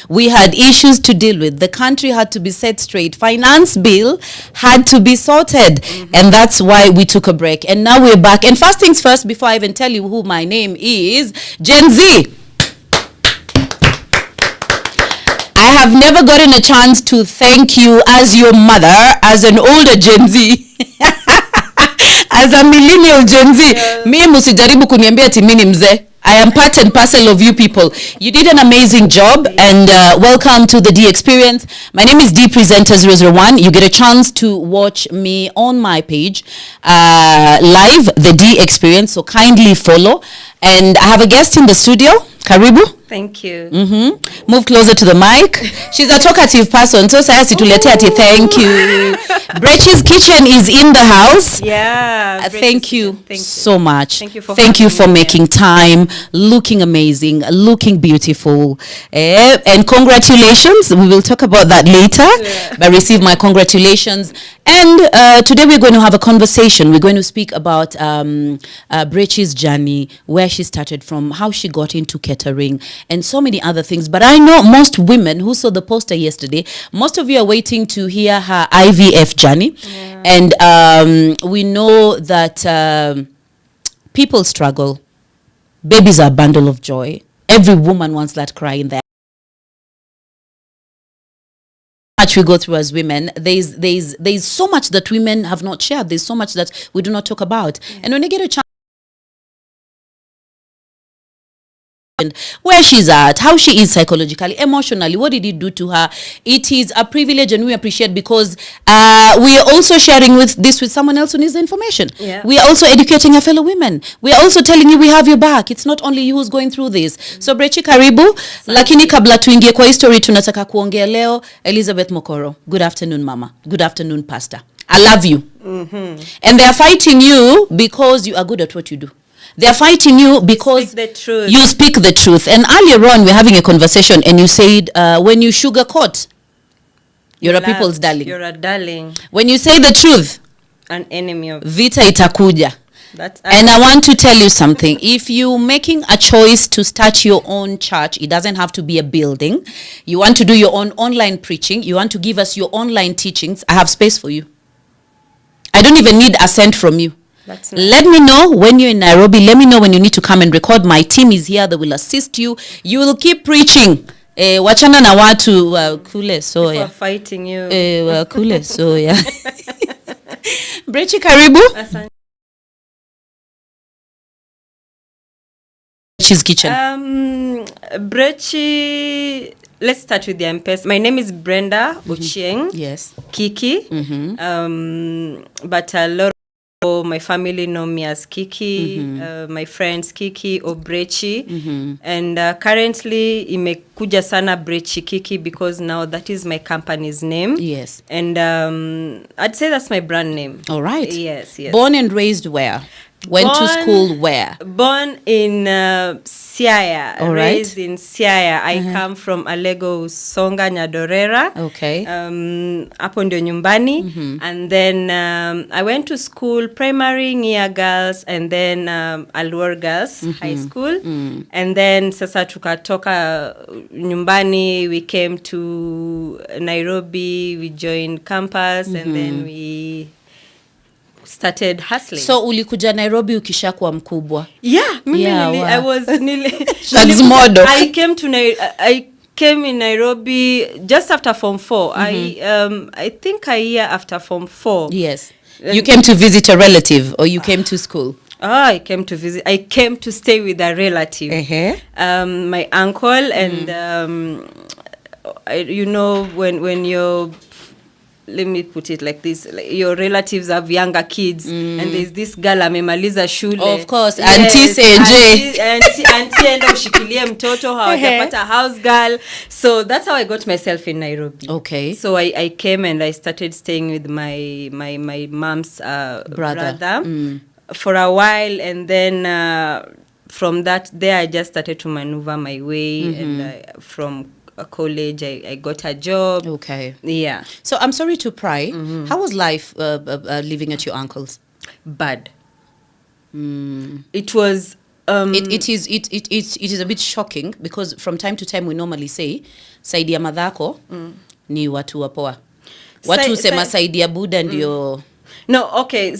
We had issues to deal with. The country had to be set straight. Finance bill had to be sorted. And that's why we took a break. And now we're back. And first things first, before I even tell you who my name is, Gen Z. I have never gotten a chance to thank you as your mother, as an older Gen Z. As a millennial Gen Z. Mi musijaribu kuniambia ati mimi ni mzee. I am part and parcel of you people. You did an amazing job, and welcome to the D Experience. My name is D Presenter 001. You get a chance to watch me on my page live, the D Experience, so kindly follow. And I have a guest in the studio. Karibu. Thank you. Move closer to the mic. She's a talkative person, so saya situlete ati thank you. Brechy's Kitchen is in the house. Yeah. Thank you so much. Thank you for making time, looking amazing, looking beautiful. And congratulations. We will talk about that later. Yeah. But receive my congratulations. And today we're going to have a conversation. We're going to speak about Brechy's journey, where she started from, how she got into catering, and so many other things. But I know most women who saw the poster yesterday, most of you are waiting to hear her IVF journey. Yeah. And we know that people struggle. Babies are a bundle of joy. Every woman wants that cry in there. Much we go through as women, there's so much that women have not shared. There's so much that we do not talk about. Yeah. And when you get a chance, where she's at, how she is psychologically, emotionally, what did it do to her? It is a privilege, and we appreciate, because we are also sharing with someone else who needs the information. Yeah. We are also educating our fellow women. We are also telling you we have your back. It's not only you who's going through this. So Brechy, karibu. Lakini kabla tuingie kwa history, tunataka kuongea leo. Elizabeth Mokoro, good afternoon mama, good afternoon pastor. I love you. And they are fighting you because you are good at what you do. They're fighting you because you speak the truth. And earlier on, we're having a conversation, and you said, when you sugarcoat, you're a people's darling. You're a darling. When you say the truth, an enemy of vita itakuja. And I want to tell you something. If you're making a choice to start your own church, it doesn't have to be a building. You want to do your own online preaching. You want to give us your online teachings. I have space for you. I don't even need a cent from you. Nice. Let me know when you're in Nairobi. Let me know when you need to come and record. My team is here. They will assist you. You will keep preaching. Wachana na watu kule so yeah. Fighting you. Kule so yeah. Brechy, karibu. Brechy's Kitchen. Brechy. Let's start with the M-Pesa. My name is Brenda Ochieng. Yes. Kiki. But a lot of my family know me as Kiki, my friends Kiki or Brechy. And currently imekuja sana Brechy Kiki because now that is my company's name. Yes. And I'd say that's my brand name. All right. Yes. Born and raised where? Went to school where? Born in Siaya. All right. Raised in Siaya. I come from Alego Songa Nyadorera. Okay. Hapo ndio nyumbani. And then I went to school, primary, Nia Girls, and then Alwar Girls High School. And then sasa tukatoka nyumbani, we came to Nairobi, we joined campus, and then we started hustling. So ulikuja Nairobi ukishakuwa mkubwa? Yeah, I was That's model. I came in Nairobi just after Form 4. I think a year after Form 4. Yes. You came to visit a relative, or you came to school? I came to visit. I came to stay with a relative. My uncle, and you know, when you're, let me put it like this, like your relatives have younger kids, and there's this girl amemaliza shule. Of course, yes, auntie enda ushikilie mtoto hawajapata house girl. So that's how I got myself in Nairobi. Okay. So I came and I started staying with my mom's brother for a while, and then from there I just started to maneuver my way, and from college I got a job. Okay. Yeah. So I'm sorry to pry. How was life living at your uncle's? Bad. It was it is a bit shocking because from time to time we normally say saidi ya madhako ni watu wapoa. Watu sema saidi ya Buddha ndio. No, okay.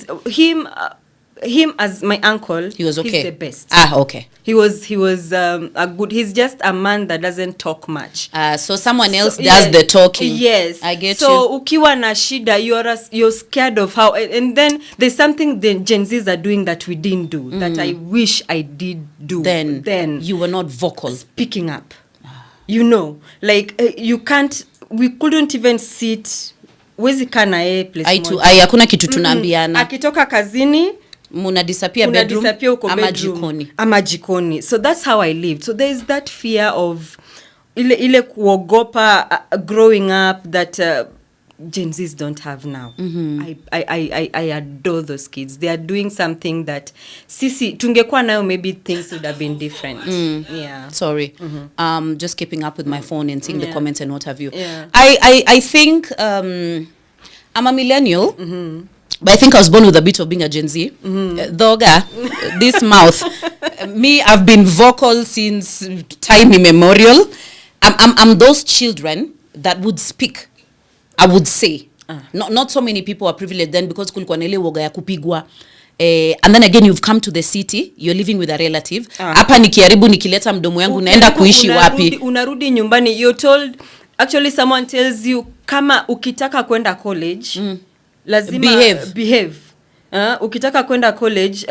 Him as my uncle, he was okay. He's the best. Okay. He was a good. He's just a man that doesn't talk much. So someone else does the talking. Yes, I get so, you. So ukiwa na shida, you're scared of how. And then there's something the Gen Zs are doing that we didn't do that I wish I did do. Then you were not vocal. Speaking up. You know, like you can't. We couldn't even sit. Wezi kana place. Hakuna kitu tunaambiana. Akitoka kazini. Muna disappear bedroom ama jikoni. So that's how I lived. So there is that fear of ile kuogopa growing up that Gen Zs don't have now. I adore those kids. They are doing something that sisi tungekuwa nayo, maybe things would have been different. Yeah. Sorry. Just keeping up with my phone and seeing the comments and what have you. Yeah. I think I'm a millennial. But I think I was born with a bit of being a Gen Z. Thoga, this mouth. Me, I've been vocal since time immemorial. I'm those children that would speak. I would say. Not so many people are privileged then because kulikuwa na ile woga ya kupigwa. And then again, you've come to the city. You're living with a relative. Hapa nikiharibu nikileta mdomo yangu naenda kuishi wapi? Unarudi nyumbani. You're told, actually someone tells you, kama ukitaka kwenda college, lazima behave. Ukitaka kwenda college,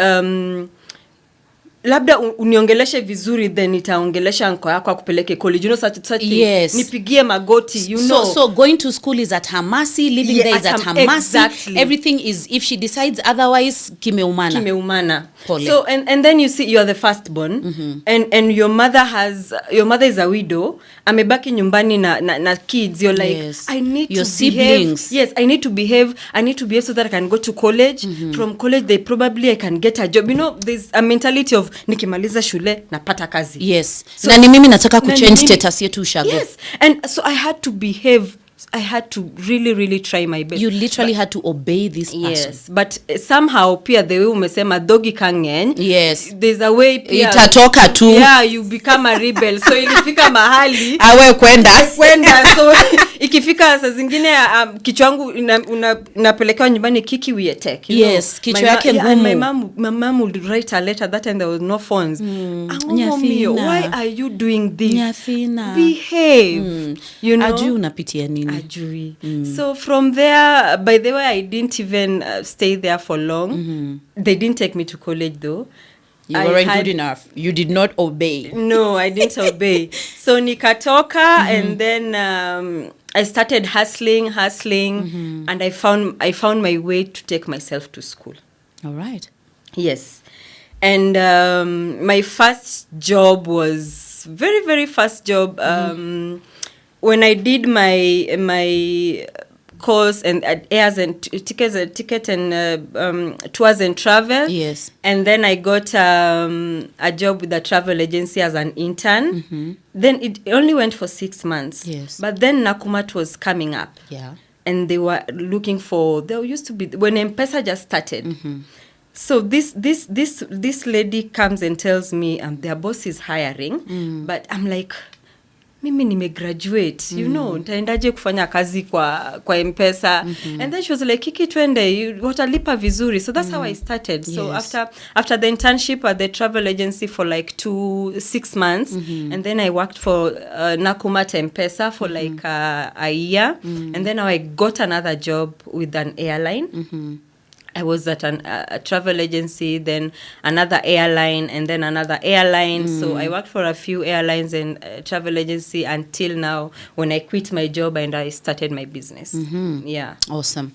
labda uniongeleshe vizuri, then itaongelesha anko yako akupeleke college. You know such yes. Nipigie magoti, you know. So going to school is at her mercy, living there is at her mercy. Exactly. Everything is, if she decides otherwise, kimeumana. So and then you see you are the firstborn, and your mother is a widow. Amebaki nyumbani na kids. You're like, yes. I need your to siblings. Behave. Yes, I need to behave. I need to behave so that I can go to college. From college, I can get a job. You know, there's a mentality of nikimaliza shule napata kazi. Yes. So, na ni mimi nataka kuchange status yetu ushago. Yes. And so I had to behave. I had to really, really try my best. You literally had to obey this person. Yes. But somehow, pia the way umesema dogi kangen. Yes. There's a way pia. Itatoka tu. Yeah, you become a rebel. So ilifika mahali. Awe kwenda. So ikifika saa zingine kichwa yangu unapelekewa nyumbani Kiki we attack. Yes, kichwa yake ngumu. My mom would write a letter. That time there was no phones. Why are you doing this? Nyafina. Behave. You know. Ajui unapitia nini. Ajui. So from there, by the way, I didn't even stay there for long. They didn't take me to college though. You weren't good enough. You did not obey. No, I didn't obey. So nikatoka and then I started hustling, and I found my way to take myself to school. All right. Yes. And my first job was very, very first job. When I did my course and airs and ticket and tours and travel. Yes. And then I got a job with a travel agency as an intern. Then it only went for 6 months. Yes. But then Nakumat was coming up. Yeah. And they were looking for, there used to be, when M-Pesa just started. So this lady comes and tells me their boss is hiring. But I'm like, mimi nimegraduate, you know, nitaendaje kufanya kazi kwa M-Pesa. And then she was like, Kiki twende, watalipa vizuri. So that's how I started. So after the internship at the travel agency for like 6 months, and then I worked for Nakumat M-Pesa for like a year. And then now I got another job with an airline. I was at a travel agency, then another airline, and then another airline. So I worked for a few airlines and travel agency until now when I quit my job and I started my business. Yeah. Awesome.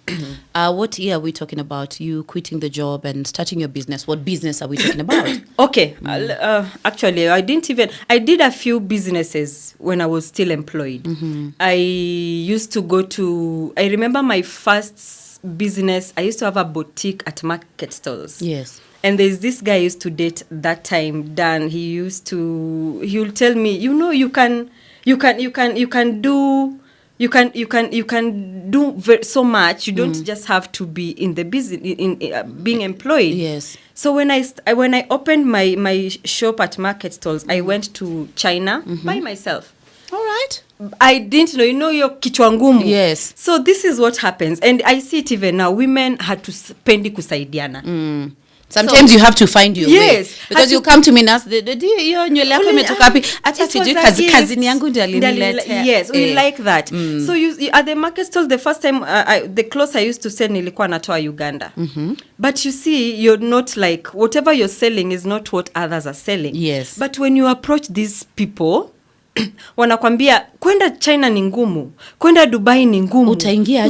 What year are we talking about? You quitting the job and starting your business? What business are we talking about? Okay. Actually, I did a few businesses when I was still employed. I used to go to, I remember my first business, I used to have a boutique at market stalls. Yes. And there's this guy I used to date that time, Dan. He'll tell me, you know, you can do you can do so much. You don't just have to be in the business in being employed. Yes. So when I opened my shop at market stalls, I went to China by myself. All right. I didn't know, your kichwa ngumu. Yes. So this is what happens, and I see it even now. Women had to spendi kusaidiana. Sometimes you have to find your way. Because you come to me and ask, hiyo nywele yako imetoka wapi? Hata sijui kazini yangu ndio aliniletea. Yes, we like that. So you at the market stall, the first time the clothes I used to sell nilikuwa natoa Uganda. But you see, you're not like, whatever you're selling is not what others are selling. Yes. But when you approach these people, wanakwambia kwenda China ni ngumu, kwenda Dubai ni ngumu, utaingia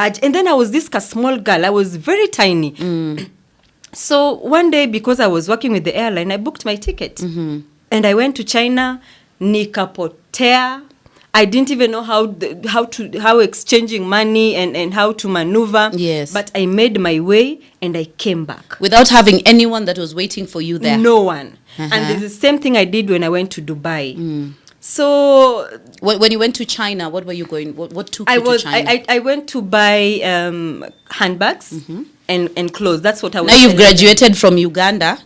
aje. And then I was this small girl, I was very tiny. So one day, because I was working with the airline, I booked my ticket. And I went to China, nikapotea. I didn't even know how exchanging money and how to maneuver. Yes. But I made my way and I came back. Without having anyone that was waiting for you there. No one. And it's the same thing I did when I went to Dubai. So when you went to China, what were you going? What took you to China? I went to buy handbags and clothes. That's what I was. Now you've graduated from Uganda.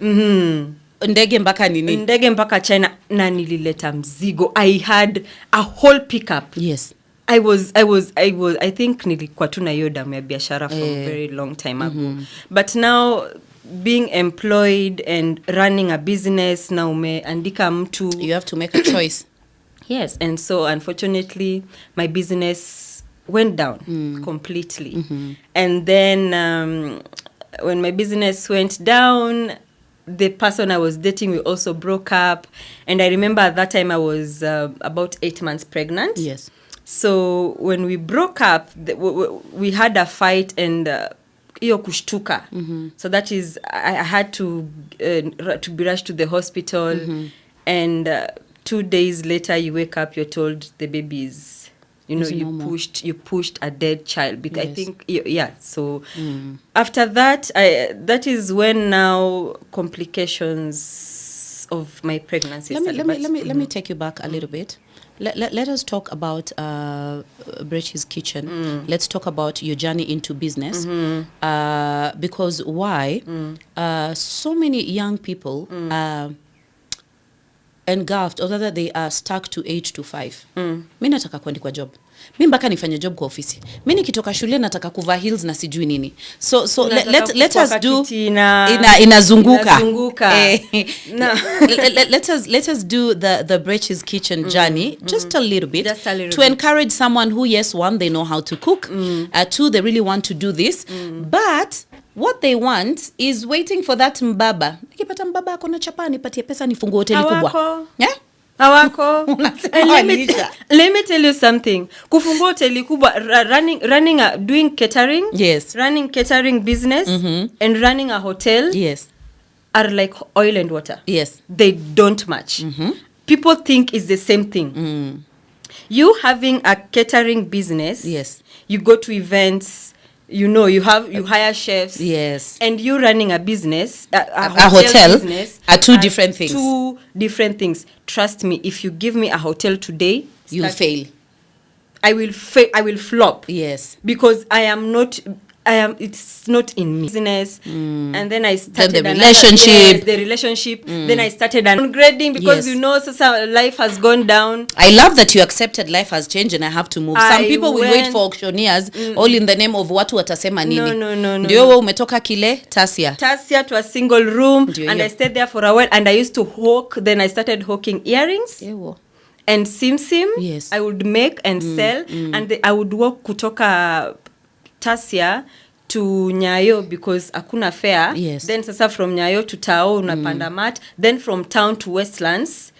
Ndege mpaka nini? Ndege mpaka China na nilileta mzigo. I had a whole pickup. Yes. I think nilikuwa tu na hiyo damu ya biashara for a very long time ago. But now being employed and running a business, na umeandika mtu, you have to make a choice. Yes, and so unfortunately my business went down completely. And then when my business went down, the person I was dating, we also broke up. And I remember at that time I was about 8 months pregnant. Yes. So when we broke up, we had a fight and iyo kushtuka. So that is, I had to be rushed to the hospital. And 2 days later, you wake up, you're told the baby is, you pushed a dead child. Because I think, so after that, that is when now complications of my pregnancy started. Let me take you back a little bit. Let us talk about Brechy's Kitchen. Let's talk about your journey into business. Because why? So many young people engulfed, or rather they are stuck to 8 to 5. Mi nataka kuandikwa job. Mi mpaka nifanye job kwa ofisi. Mi nikitoka shule nataka kuvaa heels na sijui nini. So let us do inazunguka. Let us do the Brechy's Kitchen journey just a little bit to encourage someone who, yes, one, they know how to cook, two, they really want to do this, but what they want is waiting for that mbaba. Nikipata mbaba ako na chapa, nipatie pesa nifungue hoteli kubwa. Hawako. Let me tell you something. Kufungua hoteli kubwa, doing catering, yes, running catering business, and running a hotel, yes, are like oil and water. Yes. They don't match. People think it's the same thing. You having a catering business, yes, you go to events, you hire chefs, yes, and you running a business, a hotel business, are two different things. Two different things. Trust me, if you give me a hotel today, you'll fail. I will fail. I will flop. Yes, because it's not in me. Business, and then I started the relationship. Then I started downgrading because life has gone down. I love that you accepted life has changed and I have to move. Some people will wait for auctioneers all in the name of watu watasema nini. No. Ndio wewe umetoka kile Tasia to a single room. Ndio, and I stayed there for a while and I used to hawk. Then I started hawking earrings. And sim. Yes. I would make and sell and I would walk kutoka Tasia to Nyayo because hakuna fare. Yes. Then sasa from Nyayo to Tao unapanda mat. Then from town to Westlands.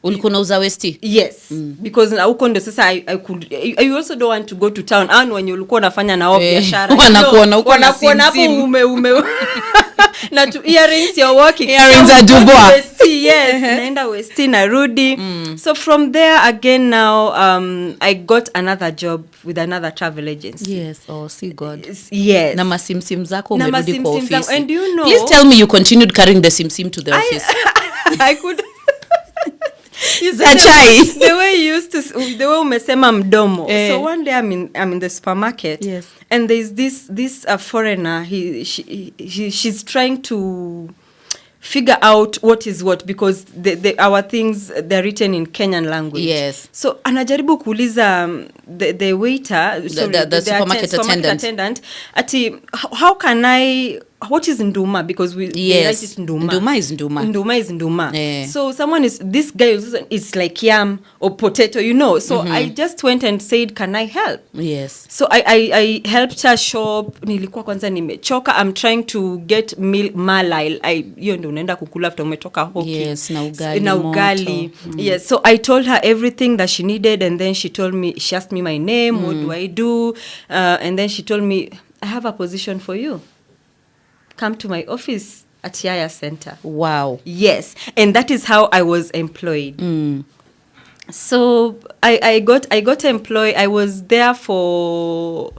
Ulikuwa unauza Westi? Yes. Because na huko ndo sasa I also don't want to go to town. And when ulikuwa unafanya na biashara. Wanakuona huko na hapo ume na to earrings you're working. Earrings are Dubois. Yes. Naenda Westi narudi. So from there again now I got another job with another travel agency. Yes. Oh, see God. Yes. Na masimsim zako umerudi kwa office. And you know, please tell me you continued carrying the simsim to the office. I could You see Za chai. the way you used to, the way umesema mdomo. So one day I'm in the supermarket. Yes. And there's this foreigner. She's trying to figure out what is what, because our things, they're written in Kenyan language. Yes. So anajaribu kuuliza the waiter, the supermarket attendant. Ati, how can I, what is nduma? Because we write it nduma. Nduma is nduma. Nduma is nduma. Yeah. So this guy is like yam or potato, So I just went and said, can I help? Yes. So I helped her shop. Nilikuwa kwanza nimechoka. I'm trying to get malai. Hiyo ndio unaenda kukula after umetoka hoki. Yes, na ugali. Yes. So I told her everything that she needed, and then she asked me my name, what do I do? And then she told me, I have a position for you. Come to my office at Yaya Center. Wow. Yes. And that is how I was employed. So I got employed. I was there for...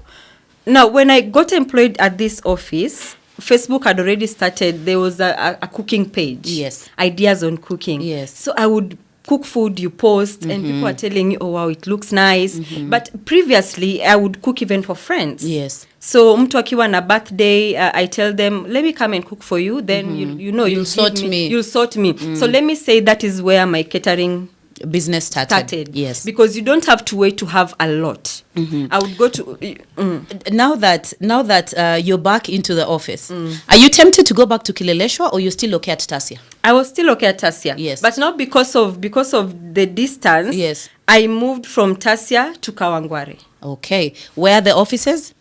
Now, when I got employed at this office, Facebook had already started. There was a cooking page. Yes. Ideas on cooking. Yes. So I would cook food, you post, and people are telling you, oh, wow, it looks nice. But previously, I would cook even for friends. Yes. So mtu akiwa na birthday, I tell them, let me come and cook for you. Then you'll sort me. You'll sort me. So let me say that is where my catering business started. Yes. Because you don't have to wait to have a lot. I would go to... Now that you're back into the office, are you tempted to go back to Kileleshwa, or you still okay at Tasia? I was still okay at Tasia. Yes. But not because of the distance. Yes. I moved from Tasia to Kawangware. Okay. Where are the offices?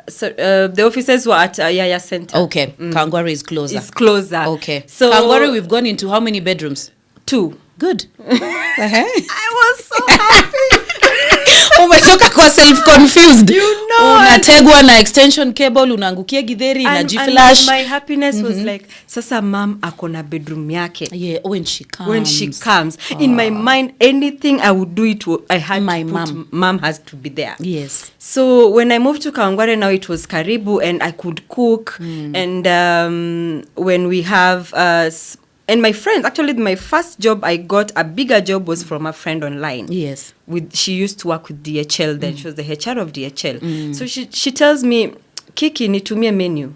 So the offices were at Yaya Center. Okay. Kawangware is closer. It's closer. Okay. So Kawangware, we've gone into how many bedrooms? 2. Good. I was so happy. Umetoka kwa self-confused. Unategwa na extension cable, unaangukia githeri na G-flash. And my happiness was like, sasa mom akona bedroom yake. Yeah, when she comes. In my mind, anything I would do it, I had my to mom. Mom has to be there. Yes. So when I moved to Kawangware, now it was karibu, and I could cook. And when we have... and my friends, actually, my first job I got, a bigger job, was from a friend online. Yes. She used to work with DHL then. She was the HR of DHL. So she tells me, Kiki, nitumie menu.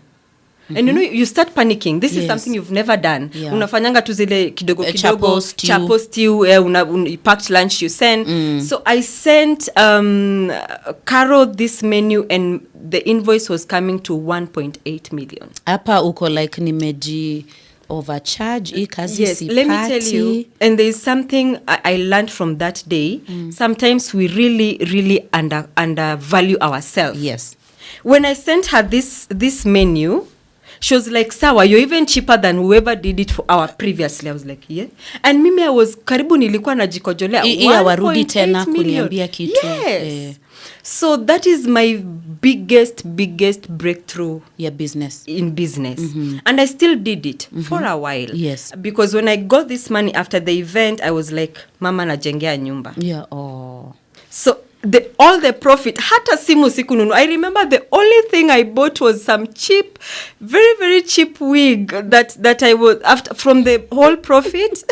And you start panicking. This is something you've never done. Yeah. Unafanyanga tu zile kidogo chapo stew, packed lunch you send. So I sent Carol this menu, and the invoice was coming to 1.8 million. Hapa uko like nimeji overcharge. Yes, let me tell you. And there is something I learned from that day. Sometimes we really, really undervalue ourselves. Yes. When I sent her this menu, she was like, sawa, you're even cheaper than whoever did it for our previously. I was like, yeah. And mimi I was karibu nilikuwa najikojolea 1.8 million. Yes. So that is my biggest breakthrough in business. And I still did it for a while. Yes. Because when I got this money after the event, I was like, mama najengea nyumba. Yeah. Oh. So all the profit, hata simu sikununu. I remember the only thing I bought was some cheap, very, very cheap wig that I was, after, from the whole profit.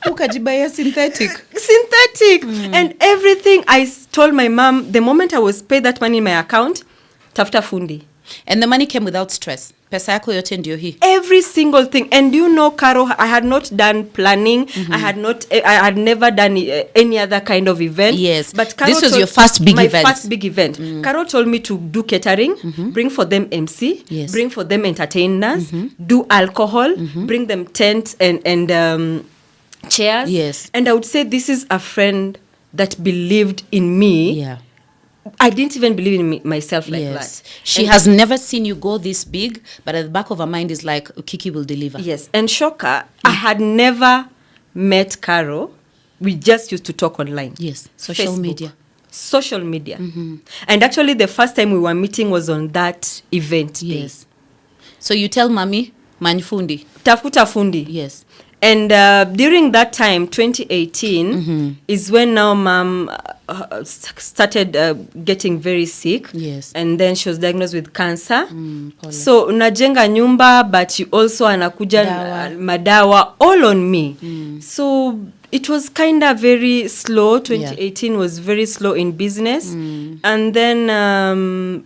Ukajibaya synthetic. And everything. I told my mom, the moment I was paid that money in my account, tafuta fundi. And the money came without stress. Pesa yako yote ndio hii. Every single thing. And Caro, I had not done planning. I had never done any other kind of event. Yes. But Caro this was your first big event. My first big event. Caro told me to do catering, bring for them MC, bring for them entertainers, do alcohol, bring them tents and chairs. Yes. And I would say this is a friend that believed in me. Yeah. I didn't even believe in myself like that. She has never seen you go this big, but at the back of her mind is like, Kiki will deliver. Yes. And Shoka, I had never met Caro. We just used to talk online. Yes. Social media. And actually, the first time we were meeting was on that event day. Yes. So you tell mommy, manfundi. Tafuta fundi. Yes. And during that time, 2018, is when now mom started getting very sick. Yes. And then she was diagnosed with cancer. Pole. So unajenga nyumba, but you also anakuja madawa all on me. So it was kind of very slow. 2018 was very slow in business. And then,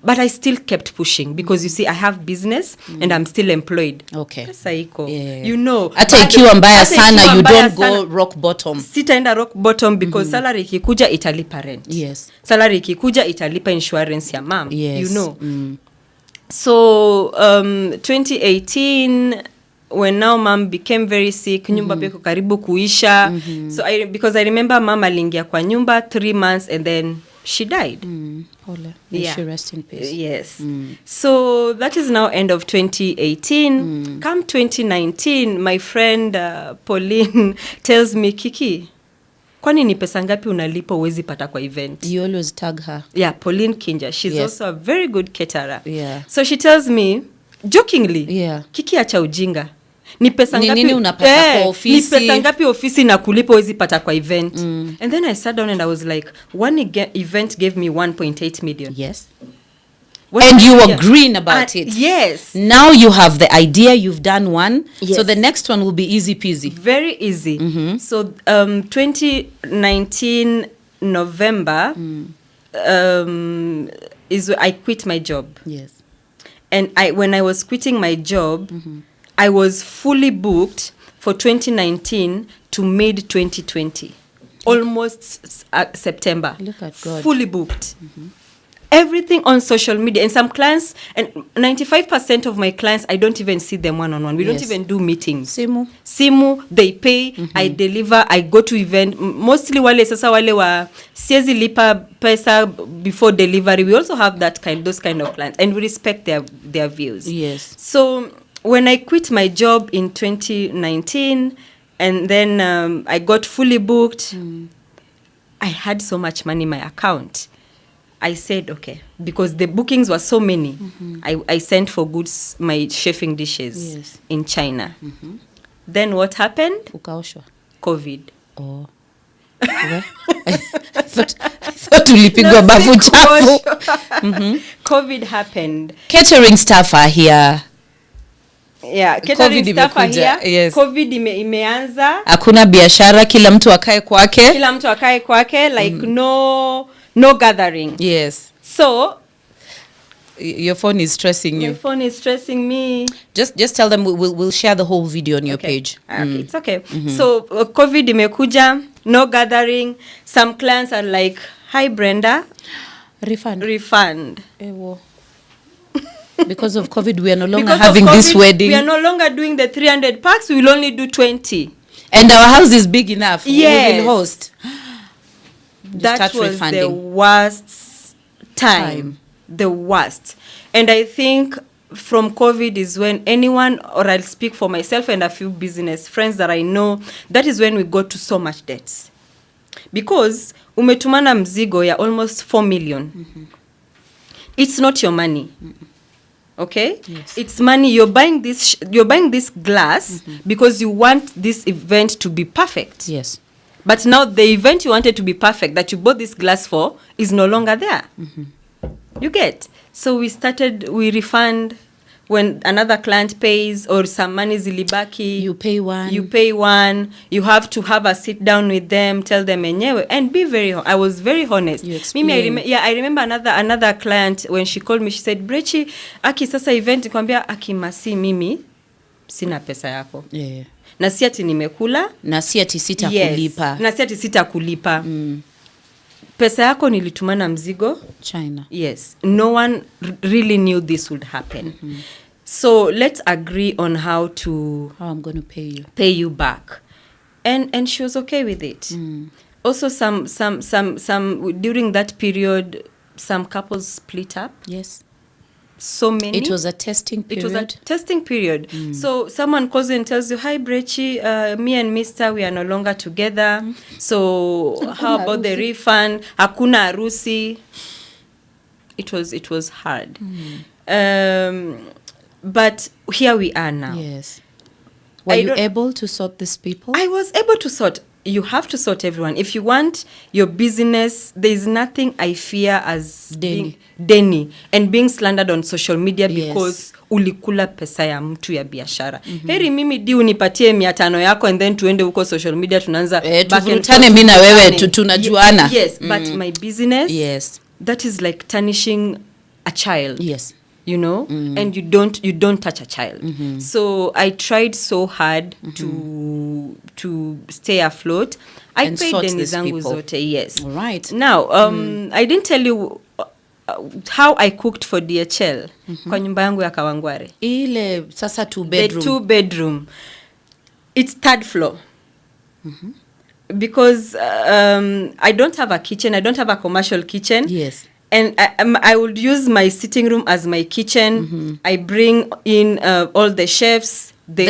but I still kept pushing because you see, I have business and I'm still employed. Okay. Saiko. Yeah. You know. Hata ikiwa mbaya sana, you don't go rock bottom. Sitaenda rock bottom because salary ikikuja italipa rent. Yes. Salary ikikuja italipa insurance ya mom. Yes. You know. So 2018 when now mom became very sick, nyumba beko karibu kuisha. So because I remember mom aliingia kwa nyumba 3 months and then she died. Pole. May she rest in peace. Yes. So that is now end of 2018. Come 2019, my friend Pauline tells me, Kiki, kwani ni pesa ngapi unalipa uwezi pata kwa event? You always tag her. Yeah, Pauline Kinja. She's also a very good caterer. Yeah. So she tells me, jokingly, Kiki acha ujinga. Ni pesa ngapi nini unapata kwa ofisi? Ni pesa ngapi ofisi na kulipa uwezi pata kwa event? And then I sat down and I was like, one event gave me 1.8 million. Yes. And you were green about it. Yes. Now you have the idea, you've done one. Yes. So the next one will be easy peasy. Very easy. So 2019 November is when I quit my job. Yes. And when I was quitting my job, I was fully booked for 2019 to mid 2020. Almost September. Look at God. Fully booked. Everything on social media. And some clients, and 95% of my clients, I don't even see them one-on-one. We don't even do meetings. Simu, they pay, I deliver, I go to event. Mostly wale sasa wale wa siezi lipa pesa before delivery. We also have those kind of clients. And we respect their views. Yes. So when I quit my job in 2019, and then I got fully booked, I had so much money in my account. I said, okay, because the bookings were so many, I sent for goods, my chefing dishes in China. Then what happened? Ukaoshwa. COVID. Oh. I thought ulipigwa bafu chafu. COVID happened. Catering staff are here. Yeah, catering staff are here. Yes. COVID imeanza. Hakuna biashara, kila mtu akae kwake. Like no gathering. Yes. So your phone is stressing you. My phone is stressing me. Just tell them we'll share the whole video on your page. It's okay. So COVID imekuja, no gathering. Some clients are like, "Hi Brenda, refund." Because of COVID, we are no longer having this wedding. We are no longer doing the 300 packs. We will only do 20. And our house is big enough. Yes. We will host. That was the worst time. The worst. And I think from COVID is when anyone, or I'll speak for myself and a few business friends that I know, that is when we got to so much debts. Because umetumana mzigo ya almost 4 million. It's not your money. Okay? Yes. It's money. You're buying this glass because you want this event to be perfect. Yes. But now the event you wanted to be perfect, that you bought this glass for, is no longer there. You get? So we refund when another client pays, or some money zilibaki. You pay one. You have to have a sit down with them, tell them enyewe, and be I was very honest. You explain. I remember another client, when she called me, she said, Brechy, aki sasa event, nikwambia aki masi mimi, sina pesa yako. Yeah. Na si ati nimekula. Na si ati sitakulipa. Na si ati sitakulipa. Pesa yako nilitumana mzigo. China. Yes. No one really knew this would happen. So let's agree on how I'm going to pay you back. And she was okay with it. Also some during that period, some couples split up. Yes. So many. It was a testing period. So someone calls and tells you, "Hi Brechy, me and Mr. we are no longer together. So how about the refund? Hakuna harusi." It was hard. But here we are now. Yes. Were you able to sort these people? I was able to sort. You have to sort everyone. If you want your business, there is nothing I fear as Deni and being slandered on social media because ulikula pesa ya mtu ya biashara. Heri mimi di unipatie 500 yako and then tuende huko social media tunaanza tuvurutane mimi na wewe tunajuana. Yes, but my business, that is like tarnishing a child. Yes. You know, and you don't touch a child. So I tried so hard to stay afloat. I paid deni zangu zote. Yes. All right. Now, I didn't tell you how I cooked for DHL kwa nyumba yangu ya Kawangware. Ile sasa 2-bedroom. The 2-bedroom. It's 3rd floor. Because I don't have a kitchen. I don't have a commercial kitchen. Yes. And I would use my sitting room as my kitchen. I bring in all the chefs. The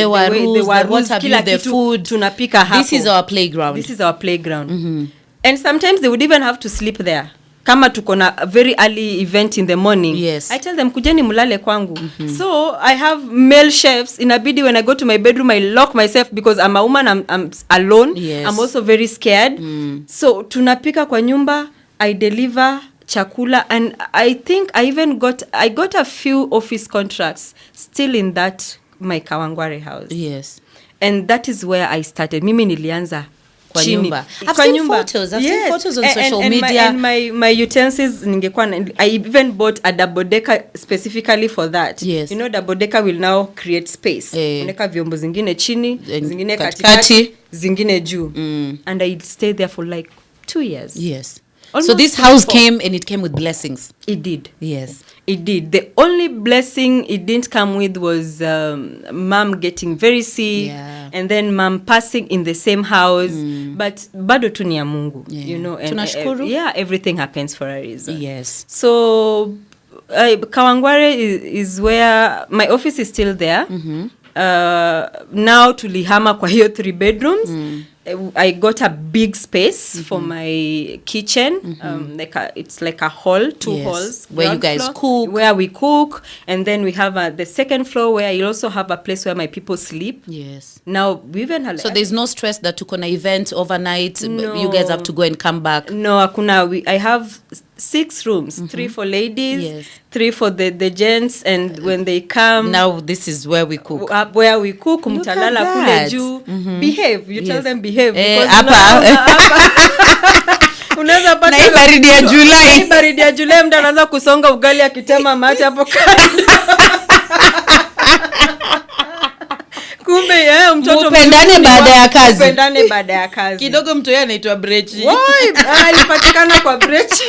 food. Tunapika hapo. This is our playground. This is our playground. And sometimes they would even have to sleep there. Kama tuko na a very early event in the morning. Yes. I tell them kujeni mulale kwangu. So I have male chefs. Inabidi when I go to my bedroom, I lock myself because I'm a woman. I'm alone. Yes. I'm also very scared. So tunapika kwa nyumba. I deliver chakula, and I think I got a few office contracts still in that my Kawangware house. Yes. And that is where I started. Mimi nilianza kwa nyumba. I've seen photos on social media. And my utensils I even bought a double decker specifically for that. Yes. You know, double decker will now create space. Unaweka vyombo zingine chini, zingine katikati, zingine juu. And I stayed there for like 2 years. Yes. Almost. So this house came and it came with blessings. It did. Yes. It did. The only blessing it didn't come with was mom getting very sick and then mom passing in the same house. But bado tu ni ya Mungu, you know. And everything happens for a reason. Yes. So Kawangware is where my office is still there. Now tulihama kwa hiyo 3 bedrooms. I got a big space for my kitchen. It's like a hall, 2 halls. Where you guys cook. Where we cook. And then we have the 2nd floor where I also have a place where my people sleep. Yes. Now, we even have... So there's no stress that to an event overnight, no. You guys have to go and come back? No, akuna. I have 6 rooms, 3 for ladies, 3 for the gents, and when they come... Now this is where we cook. Where we cook, mtalala kule juu. Behave. You tell them behave. Unaweza pata na baridi ya Julai. Baridi ya Julai mtu anaanza kusonga ugali akitema mate hapo kando. Kumbe mtoto mpendane baada ya kazi. Kidogo mtu yeye anaitwa Brechy. Alipatikana kwa Brechy.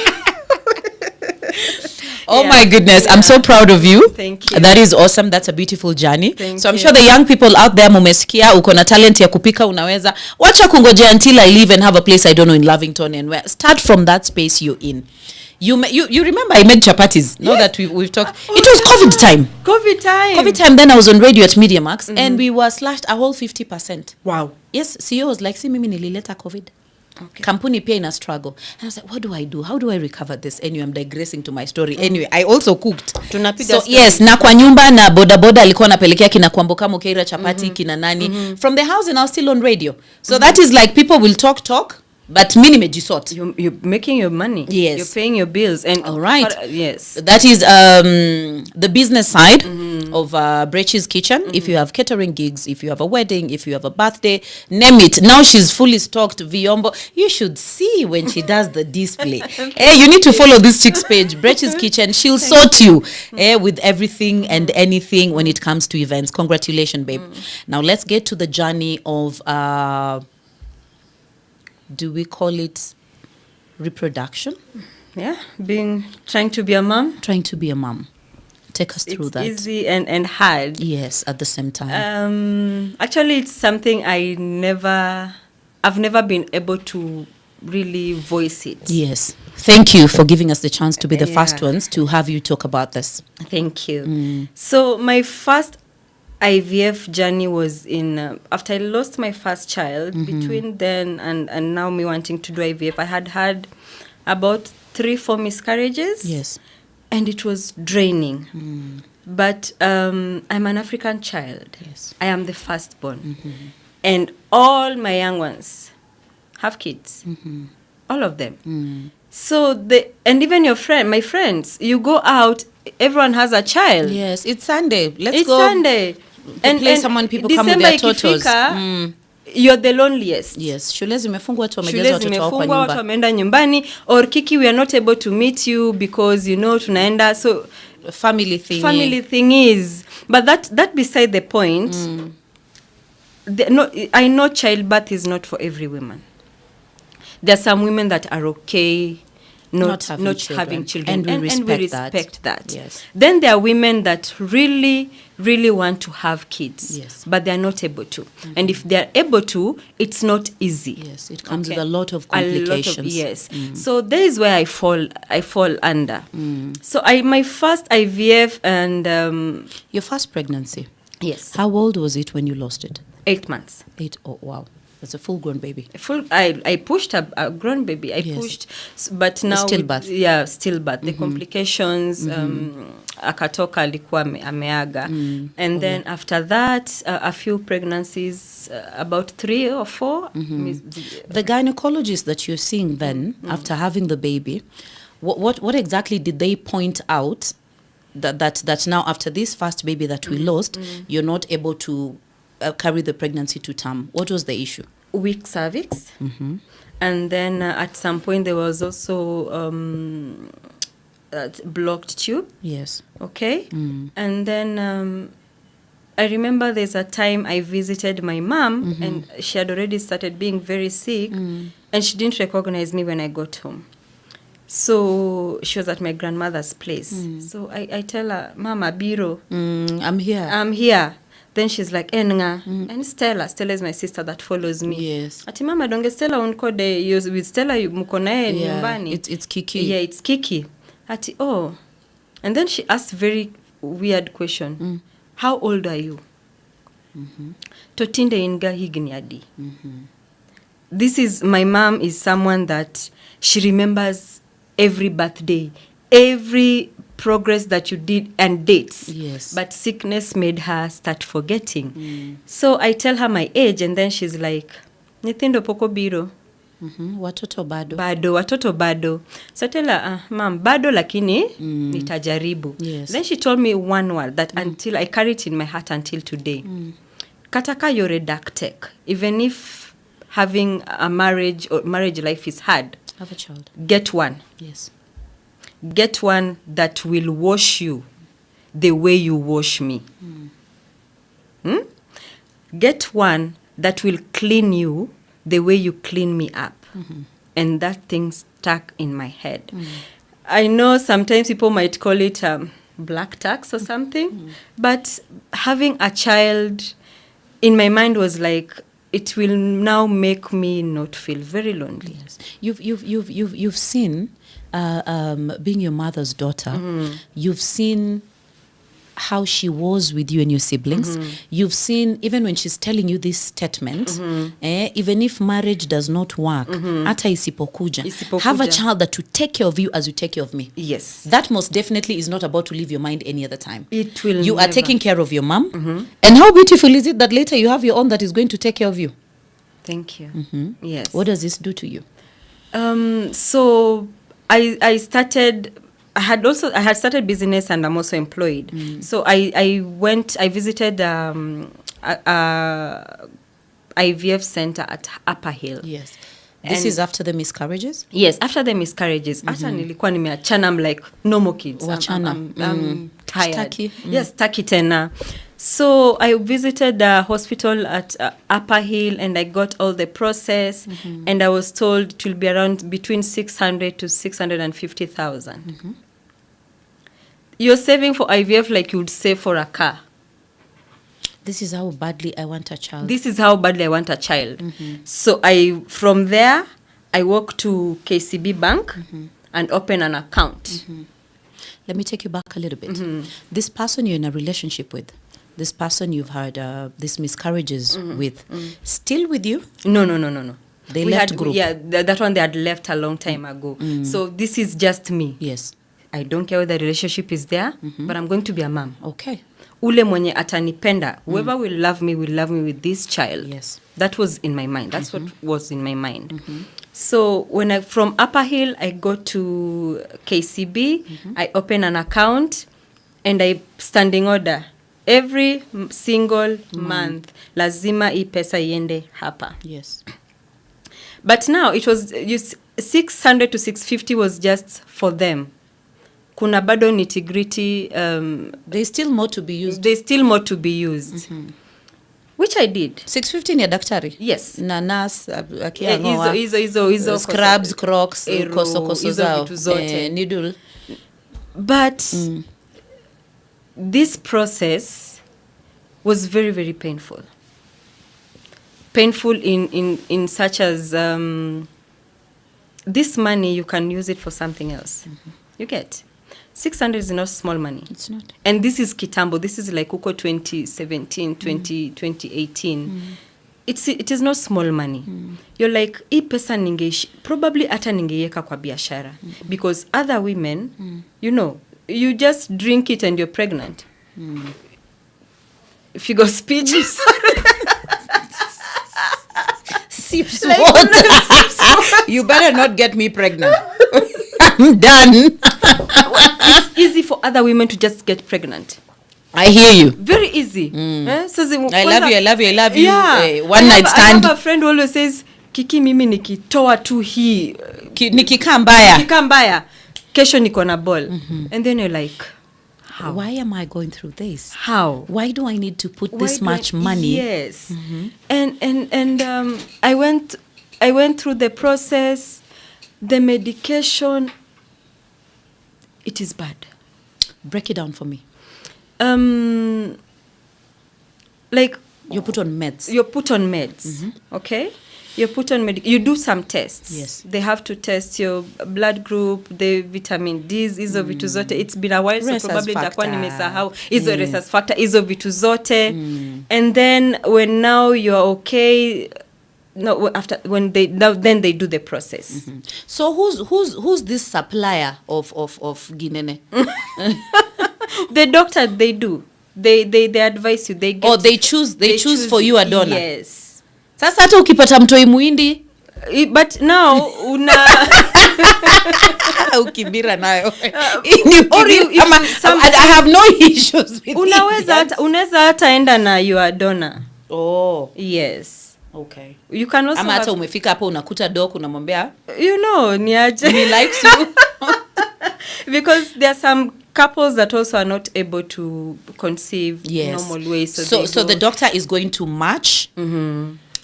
Oh my goodness, I'm so proud of you. Thank you. That is awesome. That's a beautiful journey. Thank I'm you. sure the young people out there mumesikia uko na talent ya kupika unaweza. Wacha kungojea until I leave and have a place I don't know in Lavington and where. Start from that space you're in. You remember I made chapatis. Now that we've talked. It was COVID time. COVID time, then I was on radio at Media Max and we were slashed a whole 50%. Wow. Yes, CEO was like, see mimi nilileta COVID. Okay. Kampuni pia ina struggle. And I was like, what do I do? How do I recover this? Anyway, I'm digressing to my story. Anyway, I also cooked. So yes, na kwa nyumba na boda alikuwa napelekea kina Kwamboka Mukeira chapati kina nani. From the house and I was still on radio. So that is like people will talk. But mimi nimejisort. You're making your money. Yes. You're paying your bills. And all right. Yes. That is the business side of Brechy's Kitchen. If you have catering gigs, if you have a wedding, if you have a birthday, name it. Now she's fully stocked Viombo. You should see when she does the display. Hey, you need to follow this chick's page, Brechy's Kitchen. She'll sort you with everything and anything when it comes to events. Congratulations, babe. Now let's get to the journey of... do we call it reproduction? Yeah, trying to be a mom. Trying to be a mom. Take us through that. It's easy and hard. Yes, at the same time. Actually, it's something I've never been able to really voice it. Yes. Thank you for giving us the chance to be the first ones to have you talk about this. Thank you. So my first IVF journey was in after I lost my first child. Between then and now me wanting to do IVF, I had about 3-4 miscarriages. Yes. And it was draining. But I'm an African child. Yes. I am the firstborn. And all my young ones have kids. All of them. So and even my friends, you go out, everyone has a child. Yes, it's Sunday. It's Sunday. And someone people come with their totos. You're the loneliest. Yes, shule zimefungwa, watu wamejeza Shule watoto wao kwa zimefungwa, watu nyumba. wameenda nyumbani, or Kiki, we are not able to meet you because tunaenda, so Family thing is, but that beside the point. I know childbirth is not for every woman. There are some women that are okay not having children, and we respect that. Yes. Then there are women that really, really want to have kids, yes, but they are not able to. And if they are able to, it's not easy. Yes, it comes with a lot of complications. Yes. So there is where I fall under. So my first IVF and your first pregnancy. Yes. How old was it when you lost it? 8 months. 8. Oh wow. It's a full-grown baby. I pushed a grown baby. Yes. Pushed, but now stillbirth. Stillbirth. The complications. Akatoka alikuwa ameaga, and then after that, a few pregnancies, about 3 or 4. The gynecologist that you're seeing then, after having the baby, what exactly did they point out that now after this first baby that we lost, you're not able to carry the pregnancy to term? What was the issue? Weak cervix. And then at some point there was also blocked tube. Yes. Okay. And then I remember there's a time I visited my mom, and she had already started being very sick, and she didn't recognize me when I got home. So she was at my grandmother's place. So I tell her, Mama, Biro. I'm here. Then she's like, Enga. And Stella is my sister that follows me. Yes. Ati mama, donge Stella unkode, with Stella muko naye nyumbani. It's Kiki. Yeah, it's Kiki. Ati, oh. And then she asked very weird question. How old are you? Totinde inga higniadi. This is, my mom is someone that she remembers every birthday, every progress that you did, and dates. Yes. But sickness made her start forgetting. So I tell her my age, and then she's like, Nithindo poko biro. Watoto bado. Watoto bado. So I tell her, Mom, bado lakini nitajaribu. Yes. Then she told me one word that until I carry it in my heart until today. Kataka you're a dark tech. Even if having a marriage or marriage life is hard, Have a child. Get one. Yes. Get one that will wash you the way you wash me. Get one that will clean you the way you clean me up. And that thing stuck in my head. I know sometimes people might call it black tax or something, but having a child in my mind was like, it will now make me not feel very lonely. Yes. You've seen being your mother's daughter. You've seen how she was with you and your siblings. You've seen, even when she's telling you this statement, even if marriage does not work, hata isipokuja, have a child that will take care of you as you take care of me. Yes. That most definitely is not about to leave your mind any other time. It will You never. are taking care of your mom. And how beautiful is it that later you have your own that is going to take care of you? Thank you. Yes. What does this do to you? So I had started business, and I'm also employed. So I visited IVF center at Upper Hill. Yes. This is after the miscarriages? Yes, after the miscarriages. Hata nilikuwa nimeachana, I'm like, no more kids. I'm tired. Stucky. Yes, stucky tena. So I visited the hospital at Upper Hill, and I got all the process, and I was told it will be around between 600 to 650,000. You're saving for IVF like you would save for a car. This is how badly I want a child. So from there, I walked to KCB Bank and opened an account. Let me take you back a little bit. This person you're in a relationship with, this person you've had these miscarriages with, still with you? No. They left group. Yeah, that one they had left a long time ago. So this is just me. Yes. I don't care whether the relationship is there, but I'm going to be a mom. Okay. Ule mwenye atanipenda, whoever will love me with this child. Yes. That was in my mind. That's what was in my mind. So when from Upper Hill, I go to KCB, I open an account, and I standing order. Every single month, lazima hii pesa iende hapa. Yes. But now it was 600 to 650 was just for them. Kuna bado nitty-gritty. There's still more to be used. There's still more to be used. Which I did. 650 ni ya daktari? Yes. Na nurse akiangoa. Hizo Scrubs, crocs, koso zao. Vitu zote. Needle. But this process was very, very painful. Painful in such as this money, you can use it for something else. You get 600 is not small money. It's not. And this is kitambo. This is like uko 2017, 2018. It is not small money. You're like, hii pesa probably hata ningeiweka kwa biashara. Because other women, you just drink it and you're pregnant. Figure speech. Sips water. You better not get me pregnant. I'm done. It's easy for other women to just get pregnant. I hear you. Very easy. So I love you. Yeah. One night stand. I have a friend who always says, Kiki, mimi nikitoa tu hii. Nikikaa mbaya. Kesho niko na ball. And then you're like, how? Why am I going through this? How? Why do I need to put this much money? Yes. And I went through the process, the medication. It is bad. Break it down for me. Like you're put on meds. Okay? You're put on you do some tests. Yes. They have to test your blood group, the vitamin D's, hizo vitu zote. It's been a while, so probably nitakuwa nimesahau hizo rhesus factor, hizo vitu zote. And then when now you're okay, no, after when then they do the process. So who's this supplier of ginene? The doctor, they do. They advise you. They get. They choose for you a donor. Yes. Sasa hata ukipata mtoi muindi, but now ukibira nayo. I have no issues with unaweza hata enda na your donor. Oh. Yes. Okay. You can also ama hata umefika hapo unakuta doc unamwambia ni aje. He likes you. Because there are some couples that also are not able to conceive normal ways. So the doctor is going to match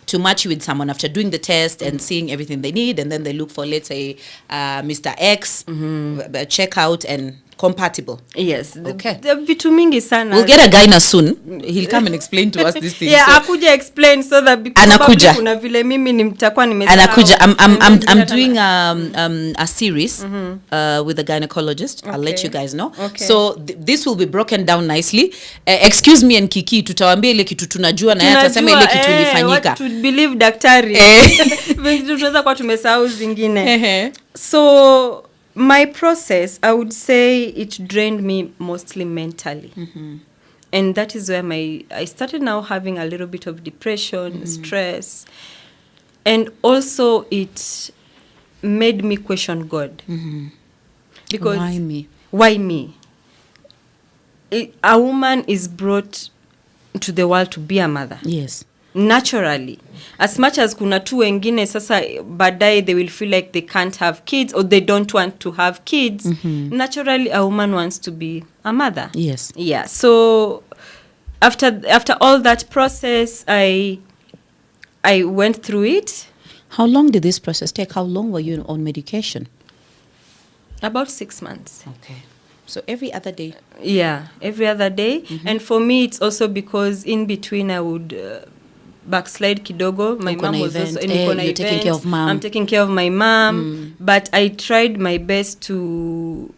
to match you with someone after doing the test and seeing everything they need, and then they look for, let's say, Mr. X, check out and compatible. Yes. Okay. Vitu mingi sana. We'll get a gyna soon. He'll come and explain to us this thing. Yeah, akuja explain so that anakuja. Kuna vile mimi nitakuwa nimesahau. Anakuja. I'm doing a series with a gynecologist. Okay. I'll let you guys know. Okay. So this will be broken down nicely. Excuse me and Kiki, tutawaambia ile kitu tunajua na yeye atasema ile kitu ilifanyika. What to believe daktari. Tunaweza kwa tumesahau zingine. So my process, I would say it drained me mostly mentally. And that is where I started now having a little bit of depression, stress. And also it made me question God. Because why me? Why me? A woman is brought to the world to be a mother. Yes. Naturally. As much as kuna tu wengine sasa baadaye they will feel like they can't have kids or they don't want to have kids. Naturally a woman wants to be a mother. Yes. Yeah. So after all that process, I went through it. How long did this process take? How long were you on medication? About 6 months. Okay. So every other day? Yeah, every other day. And for me, it's also because in between I would backslide kidogo. My mom was also in you're taking care of mom. I'm taking care of my mom. But I tried my best to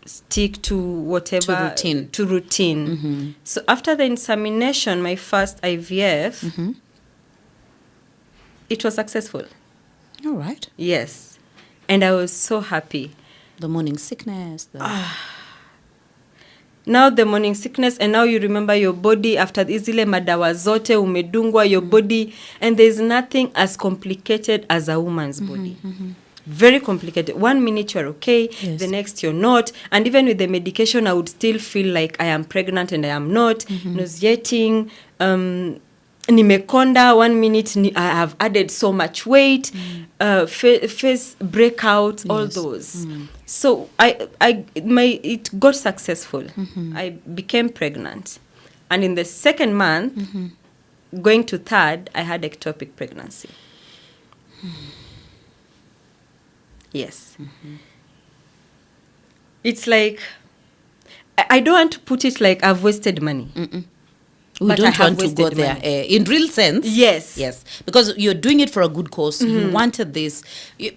stick to whatever. To routine. So after the insemination, my first IVF, it was successful. All right. Yes. And I was so happy. The morning sickness. Now the morning sickness, and now you remember your body after zile madawa zote umedungwa, your body, and there's nothing as complicated as a woman's body. Very complicated. 1 minute you're okay, Yes. the next you're not, and even with the medication I would still feel like I am pregnant and I am not. Nauseating, nimekonda. 1 minute I have added so much weight, face breakouts, all Yes. those. So it got successful. I became pregnant, and in the second month, going to third, I had ectopic pregnancy. Yes. It's like, I don't want to put it like I've wasted money. We But I don't have want to go wasted there. money. In real sense. Yes. Yes. Because you're doing it for a good cause. You wanted this.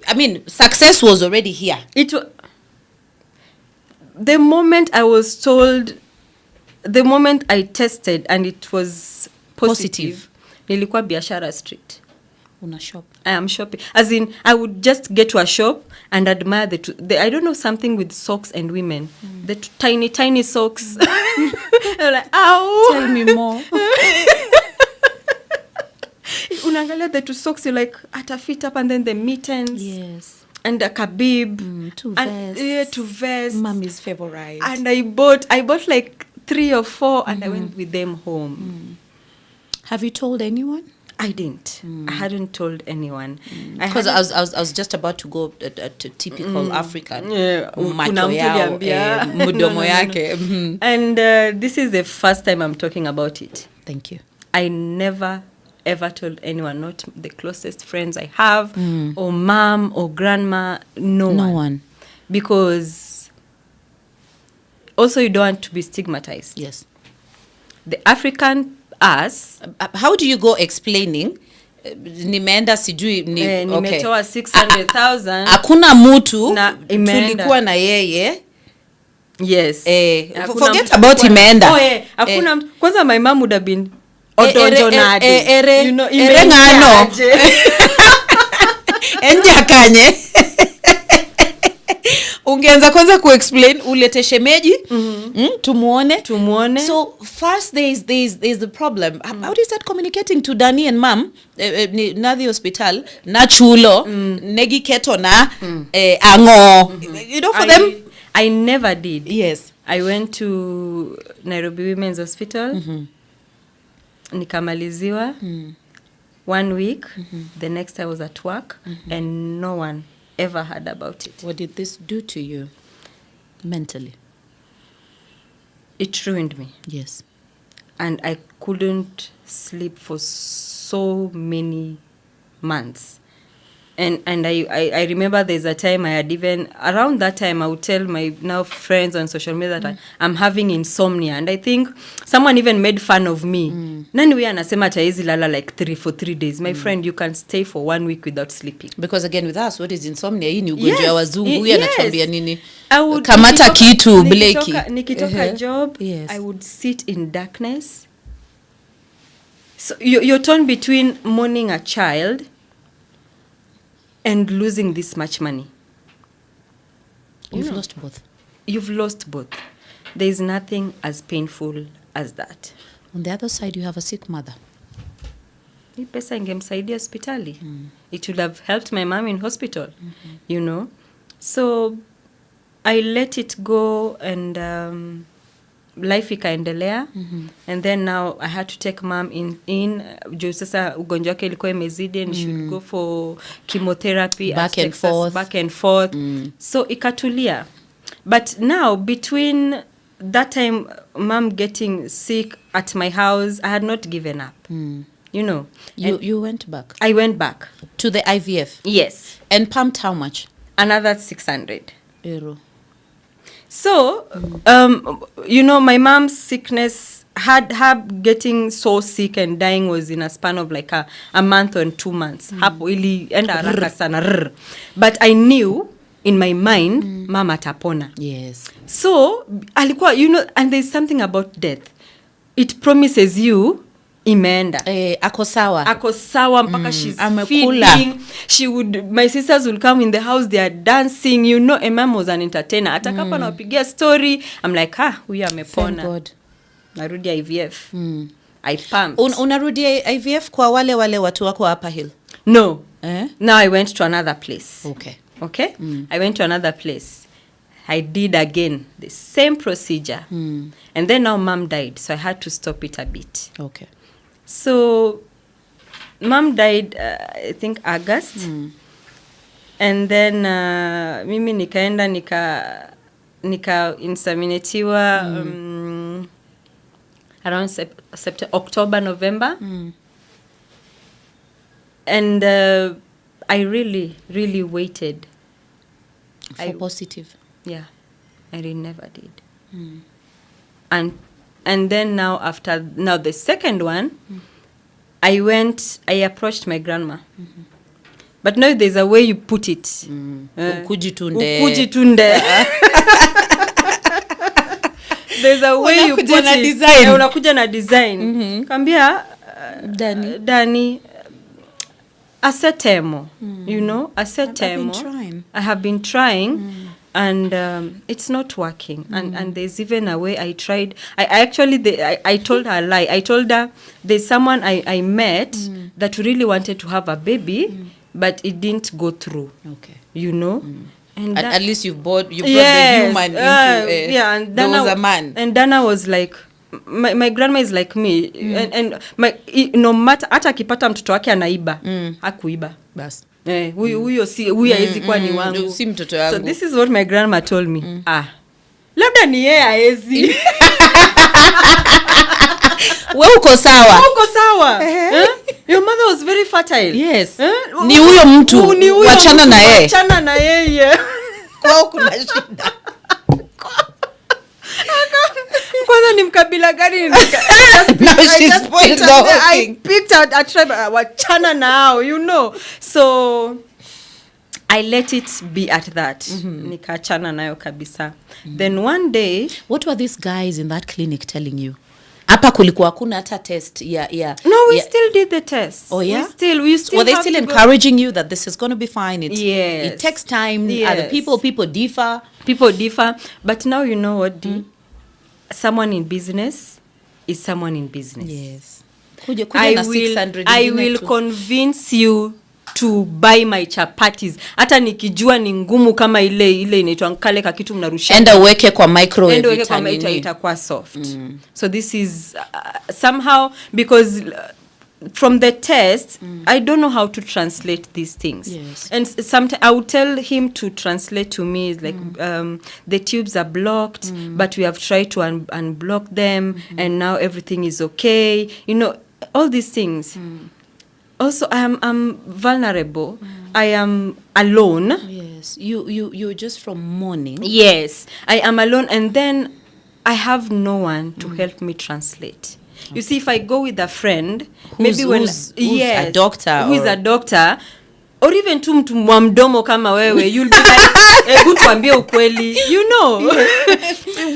I mean, success was already here. The moment I was told, the moment I tested and it was positive. Nilikuwa biashara street. Una shop. I am shopping. As in, I would just get to a shop and admire the I don't know, something with socks and women. The tiny socks. I'm like, ow. Tell me more. Unaangalia the two socks, you're like, at a fit up, and then the mittens. Yes. And a kabib. Two and, vests. Yeah, two vests. Mommy's favorite. And I bought like 3 or 4 and I went with them home. Have you told anyone? I didn't. I hadn't told anyone. Because I was just about to go to typical African. Yeah, Macho kuna mtu yao, aliambia. mudomo yake. And this is the first time I'm talking about it. Thank you. I never ever told anyone, not the closest friends I have, or mom or grandma, no one. Because also you don't want to be stigmatized. Yes. The African us, How do you go explaining? Nimeenda sijui nimetoa 600,000. Hakuna mtu Na imeenda. tulikuwa na yeye. Yes. Hakuna Forget mtu about tulikuwa na- imeenda. Oh, hakuna mtu. Kwanza my mom would have been odonjonadi. You know, ere ngano. Enja kanye. Ungeanza kwanza kuexplain ulete shemeji tumuone. So first there is the problem. How do you start communicating to Danny and mom na the hospital na chulo negi keto na ango, you know, for them. I never did. Yes. I went to Nairobi Women's Hospital. Nikamaliziwa 1 week. The next I was at work and no one ever heard about it. What did this do to you mentally? It ruined me. Yes. And I couldn't sleep for so many months. And I remember there's a time I had even, around that time, I would tell my now friends on social media that I'm having insomnia. And I think someone even made fun of me. Nani huyu anasema taizi lala like 3 days. My friend, you can stay for 1 week without sleeping. Because again with us, what is insomnia? Hii ni ugonjwa ya wazungu. Huyu anatuambia nini? Kamata kitu, Brechy. Nikitoka job, Yes. I would sit in darkness. So you're torn between mourning a child and losing this much money. You've lost both. You've lost both. There is nothing as painful as that. On the other side, you have a sick mother. Hii pesa ingemsaidia hospitali. It would have helped my mom in hospital, you know. So I let it go and life ikaendelea. And then now I had to take mom in juu sasa ugonjwa wake ilikuwa imezidi and she should go for chemotherapy Back and forth. So ikatulia. But now between that time mom getting sick at my house, I had not given up. You know. You went back. I went back To the IVF. Yes. And pumped how much? Another 600. Euro. So, you know, my mom's sickness, her getting so sick and dying was in a span of like a month or 2 months. Hapo ili enda haraka sana. But I knew in my mind, mama atapona. Yes. So, alikuwa, you know, and there's something about death. It promises you imeenda. Ako sawa mpaka she's amekula. feeding. My sisters will come in the house, they are dancing, you know. A mom was an entertainer. Atakapa nawapigia story, I'm like, huyu amepona. Thank God. Narudi IVF. I pumped. Unarudi IVF kwa wale watu wako Upper Hill? No. Now I went to another place. Okay? I went to another place. I did again the same procedure. And then now mom died, so I had to stop it a bit. Okay. So mom died, I think August. And then mimi nikaenda nika inseminatiwa around September, October, November. And I really, really waited. For positive. Yeah, I really never did. And then now the second one, I approached my grandma. But now there's a way you put it. Ukujitunde. There's a way you put it. Design. Unakuja na design. Kambia, Dani, asetemo. You know, asetemo. I have been trying. And it's not working. And there's even a way I tried. I told her a lie. I told her there's someone I met that really wanted to have a baby, but it didn't go through. Okay. You know? And at least you brought the human into and there was a man. And Dana was like, my grandma is like me. And no matter, hata akipata mtoto wake anaiba, hakuiba. Bas. Huyo haezi kuwa ni wangu. Si mtoto wangu. So this is what my grandma told me. Labda ni yeye haezi. Wewe uko sawa. Your mother was very fertile. Yes. Ni huyo mtu. Wachana na yeye. Wachana na yeye. Kwao kuna shida. Kwanza ni mkabila gani? I picked out a tribe, wachana nao, you know. So I let it be at that. Nikachana nayo kabisa. Then one day, what were these guys in that clinic telling you? Hapa kulikuwa hakuna hata test. No, we still did the test. Oh yeah? We still were they still encouraging you that this is going to be fine? Yes. It takes time. Yes. Other people differ. People differ. But now you know what, someone in business is someone in business. Yes. I will convince you to buy my chapatis. Hata nikijua ni ngumu kama ile inaitwa kale ka kitu mnarusha. Enda uweke kwa microwave. Enda uweke kwa microwave itakuwa soft. So this is somehow because from the test, I don't know how to translate these things. Yes. And sometimes I would tell him to translate to me like the tubes are blocked, but we have tried to unblock them, and now everything is okay. You know, all these things. Also, I'm vulnerable. I am alone. Yes. You're just from mourning. Yes. I am alone, and then I have no one to help me translate. Okay. You see, if I go with a friend, who's a doctor, who is a doctor, or even tu mtu wa mdomo kama wewe, you'll be like, good tuambie ukweli, you know.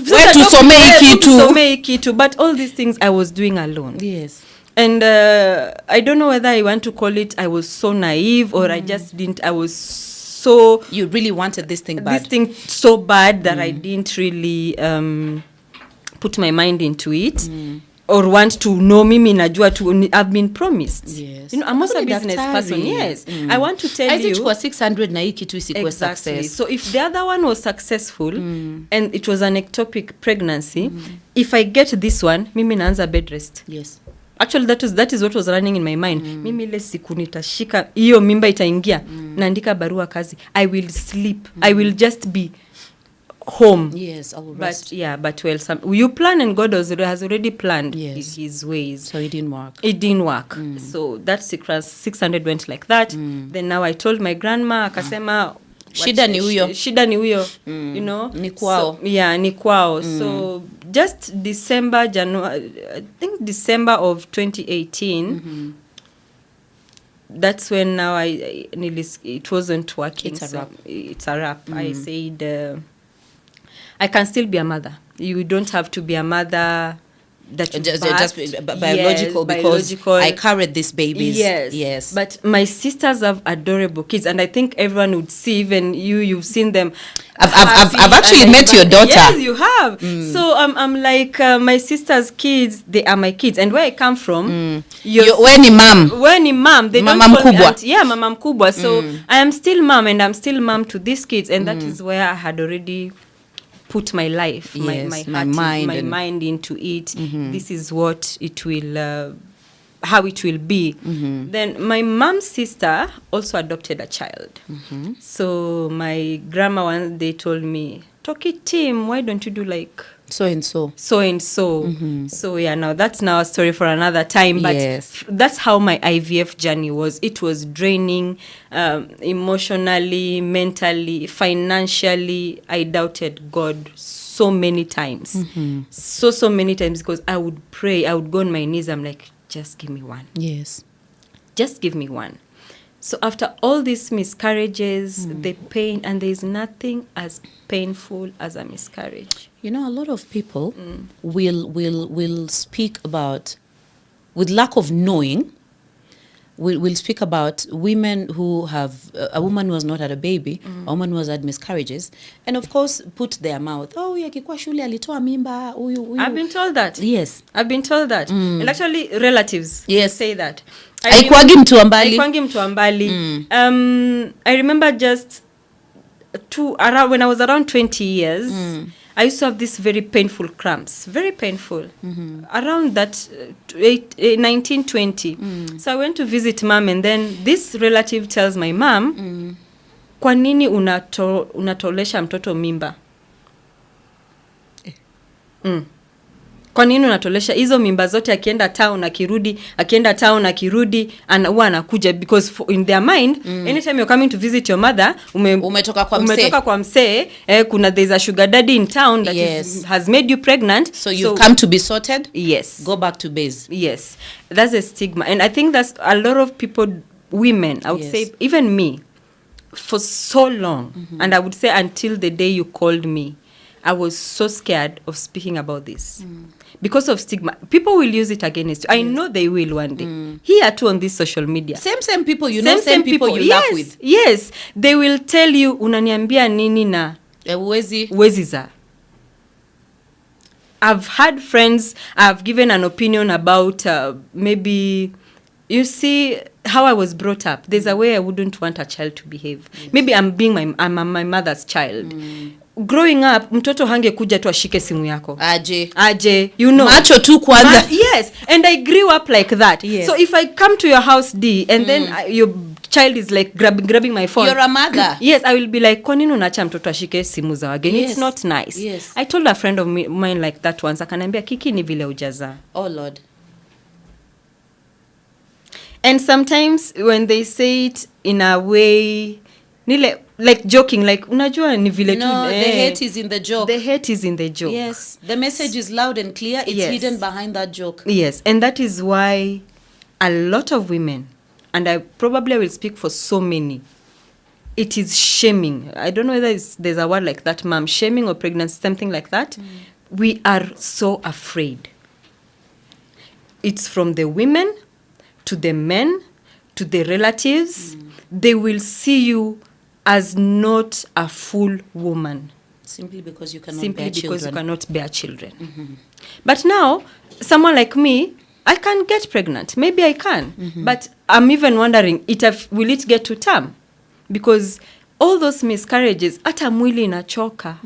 Where tusomei kitu. But all these things I was doing alone. Yes. And I don't know whether I want to call it I was so naive or I just didn't. I was so... You really wanted this thing bad. This thing so bad that I didn't really put my mind into it. Or want to know mimi najua to I've been promised. Yes. You know, I'm also a business person. Yes. I want to tell you. I think 600 na hii kitu isikuwe success. So if the other one was successful and it was an ectopic pregnancy, if I get this one, mimi naanza bed rest. Yes. Actually that is what was running in my mind. Mimi ile siku nitashika hiyo mimba itaingia, naandika barua kazi. I will sleep. I will just be home. Yes, I will rest. But you plan, and God has already planned his ways. So it didn't work. It didn't work. So that 600 went like that. Then now I told my grandma, akasema shida ni huyo. You know, ni kwao. So, ni kwao. So just December of 2018, that's when now it wasn't working. It's a wrap. I said I can still be a mother. You don't have to be a mother that you Just birthed. biological, Yes, because biological. I carried these babies. Yes. But my sisters have adorable kids, and I think everyone would see, even you've seen them. I've actually met your daughter. Yes, you have. So I'm like, my sister's kids, they are my kids. And where I come from, When mom, they Mama don't call me mkubwa. auntie. Yeah, mama mkubwa. So I am still mom, and I'm still mom to these kids, and that is where I had already put my life, Yes, my mind into it. This is what it will, how it will be. Then my mom's sister also adopted a child. So my grandma one day told me, Toki Tim, why don't you do like so and so? So yeah, now that's now a story for another time. But Yes. that's how my IVF journey was. It was draining, emotionally, mentally, financially. I doubted God so many times. So many times, because I would pray, I would go on my knees. I'm like, just give me one. Yes. Just give me one. So after all these miscarriages, the pain, and there's nothing as painful as a miscarriage. You know, a lot of people will speak about, with lack of knowing, will speak about women who have, a woman who has not had a baby, a woman who has had miscarriages, and of course put their mouth, oh, yakikuwa shule alitoa mimba, uyu. I've been told that. Yes. I've been told that. And actually relatives say that. Haikuwagi mtu wa mbali. Haikuwagi mtu wa mbali. I remember just when I was around 20 years, I used to have this very painful cramps, very painful, around that 1920. So I went to visit mom, and then this relative tells my mom, kwa nini unatolesha mtoto mimba? Kwa nini unatolesha hizo mimba zote, akienda town akirudi huwa anakuja, because in their mind anytime you're coming to visit your mother, umetoka kwa msee, kuna there's a sugar daddy in town that has made you pregnant, so you've come to be sorted. Yes, go back to base. Yes, that's a stigma, and I think that's a lot of people, women, I would say, even me, for so long, and I would say until the day you called me, I was so scared of speaking about this. Because of stigma. People will use it against you. I know they will one day. Here too on this social media. Same people, you know, same people you laugh with. Yes. They will tell you, unaniambia nini na uwezi za. I've had friends, I've given an opinion about maybe, you see how I was brought up. There's a way I wouldn't want a child to behave. Maybe I'm my mother's child. Growing up, mtoto hangekuja tu ashike simu yako. Aje, you know. Macho tu kwanza. Yes, and I grew up like that. Yes. So if I come to your house, D, and then your child is like grabbing my phone. You're a mother. Yes, I will be like, kwa nini unacha mtoto ashike simu za wageni? Yes. It's not nice. Yes. I told a friend of mine like that once, akaniambia, Kiki, ni vile ujaza. Oh Lord. And sometimes when they say it in a way, like joking, like unajua ni vile tu. No, the hate is in the joke. The hate is in the joke. Yes, the message is loud and clear. It's hidden behind that joke. Yes, and that is why a lot of women, and I probably will speak for so many, it is shaming. I don't know whether there's a word like that, mom, shaming or pregnancy, something like that. We are so afraid. It's from the women to the men to the relatives. They will see you as not a full woman. Simply because you cannot bear children. But now, someone like me, I can get pregnant. Maybe I can. But I'm even wondering, will it get to term? Because all those miscarriages, ata mwili inachoka.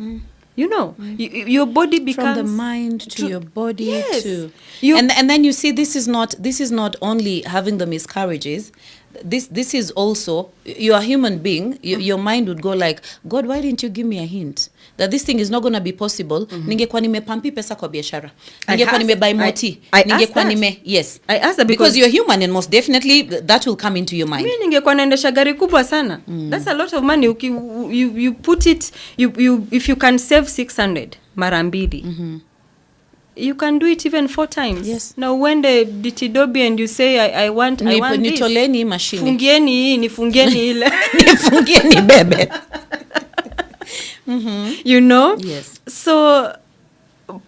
You know, your body becomes... From the mind to your body. Yes. To... And then you see, this is not only having the miscarriages. This is also, you're a human being. Your mind would go like, God, why didn't you give me a hint that this thing is not going to be possible? Ningekuwa nimepampi pesa kwa biashara. Ningekuwa nimebuy moti. Ningekuwa nime... Yes. I asked that because you're human, and most definitely that will come into your mind. Mimi ningekuwa naendesha gari kubwa sana. That's a lot of money. You put it, if you can save 600 mara mbili. You can do it even 4 times. Yes. Now when the DTW and you say I want this. Nitoleni machine. Fungieni nifungieni ile. Nifungieni bebe. You know? Yes. So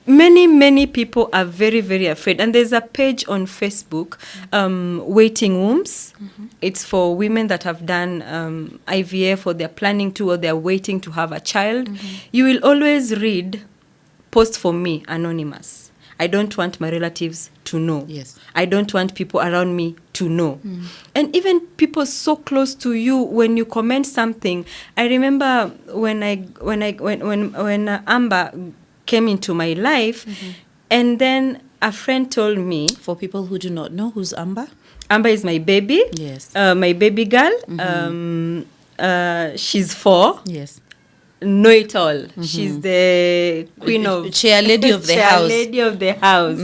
many people are very, very afraid. And there's a page on Facebook, Waiting Wombs. It's for women that have done IVF, or they're planning to, or they're waiting to have a child. You will always read, post for me, anonymous. I don't want my relatives to know. Yes. I don't want people around me to know. And even people so close to you, when you comment something. I remember when Amber came into my life, and then a friend told me. For people who do not know, who's Amber? Amber is my baby. Yes. My baby girl. She's 4. Yes. Know it all. She's the queen of chair lady of the house. Lady of the house.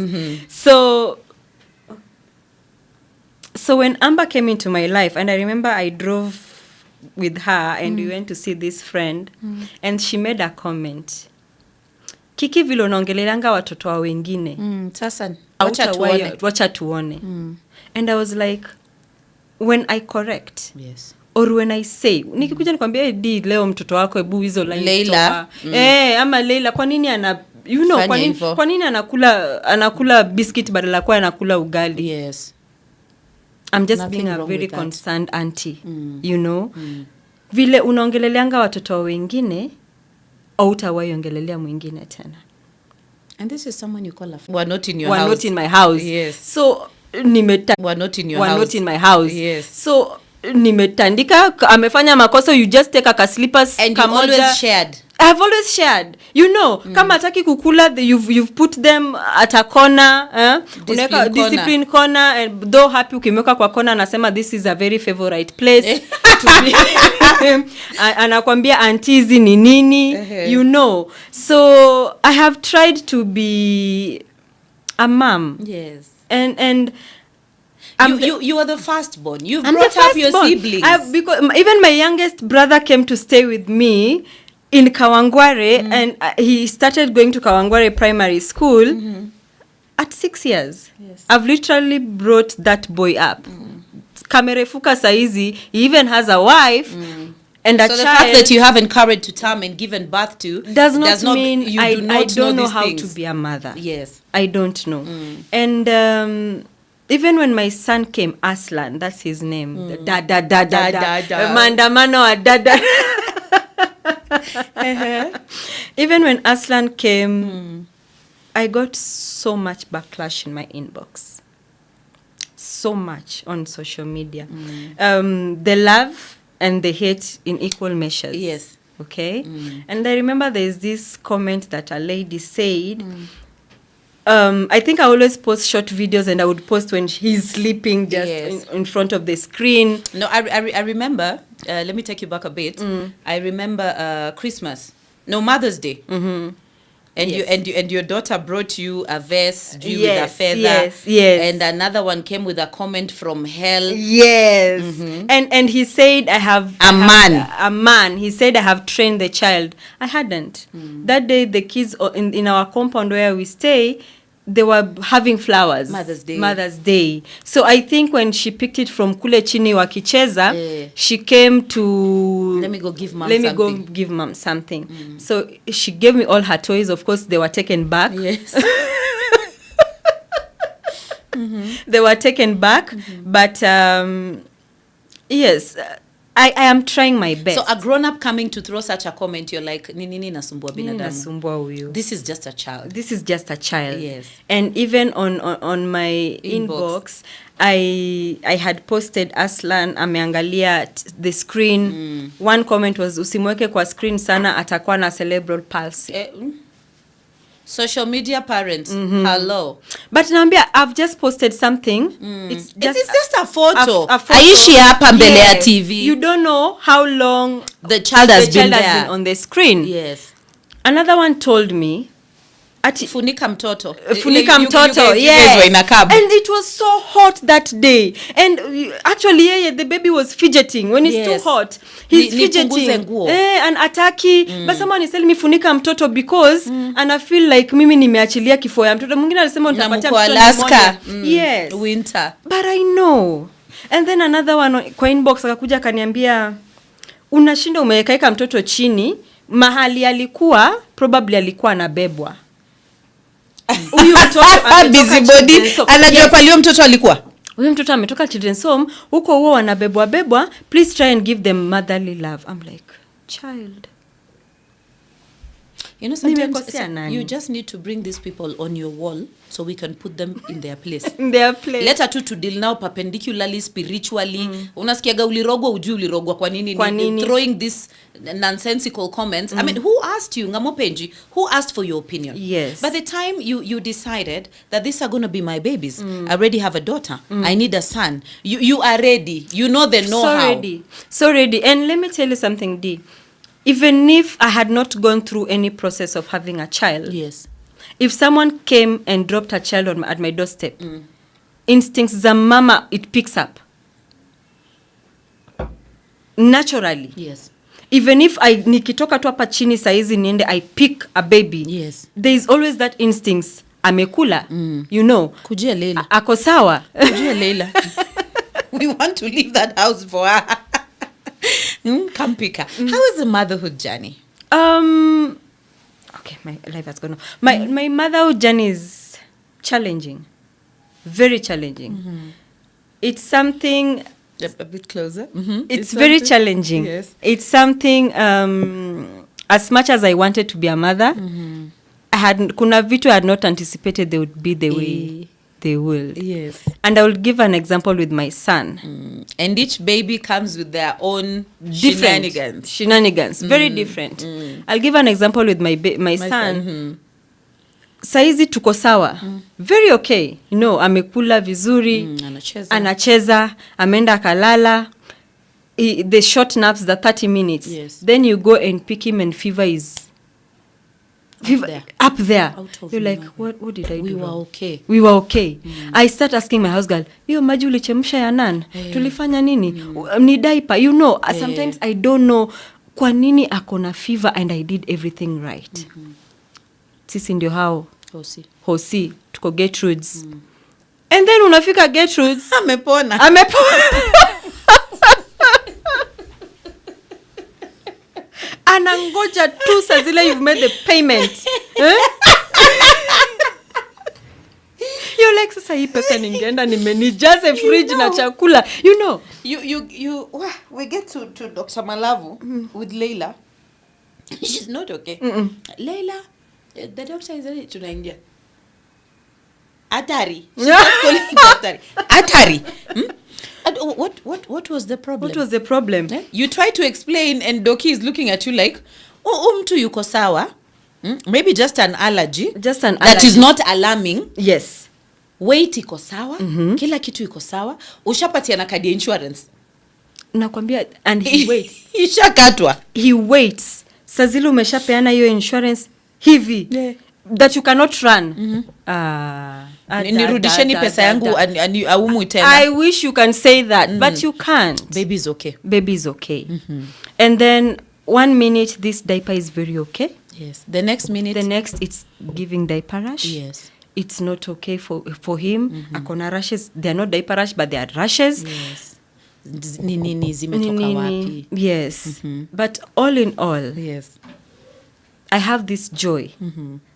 So when Amber came into my life, and I remember I drove with her, and we went to see this friend, and she made a comment. Kiki, vile unaongelelanga watoto wa wengine. Sasa wacha tuone. And I was like, when I correct. Yes. Or when I say, nikikuja nikwambia di leo mtoto wako hebu hizo lines Leila. Ama Leila, kwa nini kwa nini anakula biscuit badala kwa anakula ugali? Yes. I'm just being a very concerned auntie. You know? Vile unaongeleleanga watoto wengine, au utawaiongelelea mwingine tena. And this is someone you call a friend. We're not in your house. We're not in my house. Yes. So we're not in your house. We're not in my house. Yes. So nimetandika, amefanya makosa, you just take a slippers. And you always shared. I've always shared. You know, kama hataki kukula, you've put them at a corner, discipline corner, and though happy ukimweka kwa corner, anasema this is a very favorite place to be. Anakwambia auntie ni nini, you know. So I have tried to be a mom. Yes. And you are the firstborn. You've brought up your siblings. Because even my youngest brother came to stay with me in Kawangware, and he started going to Kawangware Primary School at 6 years. Yes. I've literally brought that boy up. Kamerefuka saizi, he even has a wife and a child. So the fact that you haven't carried to term and given birth to does not mean you I don't know how things. to be a mother. Yes. I don't know. And even when my son came, Aslan, that's his name. Mandamano wa dada. Even when Aslan came, I got so much backlash in my inbox. So much on social media. The love and the hate in equal measures. Yes. Okay? And I remember there's this comment that a lady said, I think I always post short videos, and I would post when he's sleeping just in front of the screen. No, I remember, let me take you back a bit. I remember Mother's Day. And your daughter brought you a vase with a feather. Yes. And another one came with a comment from hell. Yes. And he said, a man. He said, I have trained the child. I hadn't. That day, the kids in our compound where we stay, they were having flowers. Mother's Day. So I think when she picked it from kule chini wakicheza, she came to... Let me go give mom something. So she gave me all her toys. Of course, they were taken back. Yes. They were taken back. But, yes... I am trying my best. So a grown-up coming to throw such a comment, you're like, nini nasumbua binadamu. This is just a child. Yes. And even on my inbox, I had posted Aslan ameangalia the screen. One comment was, usimweke kwa screen sana, atakuwa na cerebral palsy. Social media parents, hello. But naambia, I've just posted something. It's just a photo. Aishi hapa mbele ya TV. You don't know how long the child has been on the screen. Yes. Another one told me, funika mtoto. Yes. And it was so hot that day. And actually, the baby was fidgeting. When it's too hot, he's fidgeting. And ataki. But someone is telling me, funika mtoto because, and I feel like mimi nimeachilia kifo ya mtoto. Mwingine alisema nitapatia mtoto Alaska. Yes. Winter. But I know. And then another one kwa inbox akakuja akaniambia, unashinda umeweka mtoto chini, mahali alikuwa, probably alikuwa anabebwa. Huyu mtoto ametoka busybody children's home. anajua palio mtoto alikuwa. Huyu mtoto ametoka children's home, huko huo wanabebwa, please try and give them motherly love. I'm like, child, You know, sometimes nimekosea nani? you just need to bring these people on your wall so we can put them in their place. In their place. Leta tu to deal now perpendicularly, spiritually. Unasikiaga ulirogwa ujui ulirogwa kwa nini? Throwing this nonsensical comments. I mean, who asked you, Ngamopenji, who asked for your opinion? Yes. By the time you decided that these are going to be my babies, I already have a daughter, I need a son. You are ready. You know the know-how. So ready. And let me tell you something, D. Even if I had not gone through any process of having a child, Yes. if someone came and dropped a child at my doorstep, instincts za mama, it picks up. Naturally. Yes. Even if nikitoka tu hapa chini saizi niende, I pick a baby. Yes. There is always that instincts. Amekula. You know. Kujia Leila. Ako sawa. Kujia Leila. We want to leave that house for her. Come pick her. How is the motherhood journey? Okay, my life has gone on. My motherhood journey is challenging. Very challenging. It's something... A bit closer. It's very challenging. Yes. It's something, as much as I wanted to be a mother, kuna vitu I had not anticipated they would be the way they will. Yes. And I will give an example with my son. And each baby comes with their own Different shenanigans. Very different. I'll give an example with my son. Saizi tuko sawa. Very okay. You know, amekula vizuri. Anacheza. Ameenda akalala. The short naps, the 30 minutes. Yes. Then you go and pick him and fever is... Up there. You're like, what did I do? We were okay. I start asking my house girl, hiyo maji ulichemsha ya nan? Tulifanya nini? Ni diaper. You know, sometimes I don't know kwa nini akona fever and I did everything right. Sisi ndio hao. Hosi. Tuko Gertrudes. And then unafika Gertrudes. Amepona. Anangoja tu saa zile you've made the payment. You're like, sasa hii pesa ningeenda nijaze fridge na chakula. You know. We get to Dr. Malavu with Leila. She's not okay. Leila, the doctor is ready tunaingia. Atari. She's not calling it Atari. Atari. What was the problem? What was the problem? You try to explain and Doki is looking at you like, mtu yuko sawa. Maybe just an allergy. That is not alarming. Yes. Weight iko sawa. Kila kitu iko sawa. Ushapatia na kadi insurance. Nakwambia, and he waits. Ishakatwa. He waits. Sazili umeshapeana hiyo insurance hivi. Yeah. That you cannot run. Nirudisheni pesa yangu aumu tena. I wish you can say that, but you can't. Baby is okay. Baby is okay. And then 1 minute this diaper is very okay. Yes. The next minute it's giving diaper rash. Yes. It's not okay for him. Akona rashes. They are not diaper rash, but they are rashes. Yes. Nini zimetoka wapi? Yes. But all in all, yes, I have this joy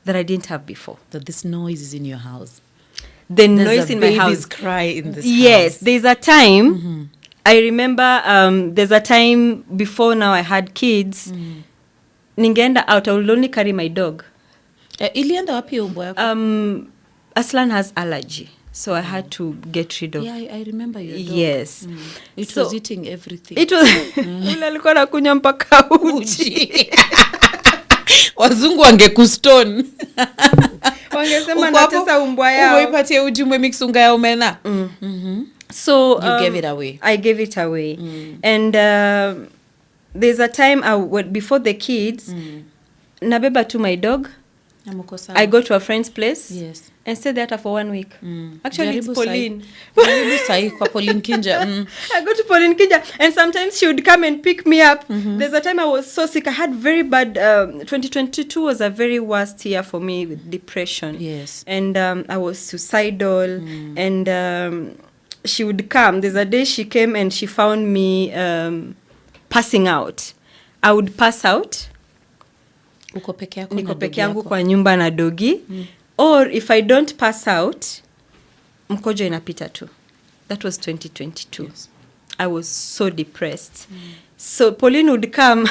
that I didn't have before. That this noise is in your house. The noise in my house. Babies cry in this house. Yes. There's a time, I remember there's a time before now I had kids. Ningeenda out, I will only carry my dog. Ilienda wapi umbo yako? Aslan has allergy. So I had to get rid of. Yeah, I remember your dog. Yes. It was eating everything. It was ule alikuwa anakunywa mpaka uji. Wazungu wangekuston. Wangesema natesa umbwa yao. Uipatie uji mix unga ya omena. So you gave it away. I gave it away. And there's a time before the kids, nabeba to my dog. I go to a friend's place. Yes. And stay there for 1 week. Actually, it's Pauline. Pauline Kinja. I go to Pauline Kinja, and sometimes she would come and pick me up. There's a time I was so sick. I had very bad. 2022 was a very worst year for me with depression. Yes. And I was suicidal. And she would come. There's a day she came and she found me passing out. I would pass out. Uko peke yako niko peke yangu kwa nyumba na dogi. or if I don't pass out, mkojo inapita tu. That was 2022. Yes. I was so depressed. So Pauline would come.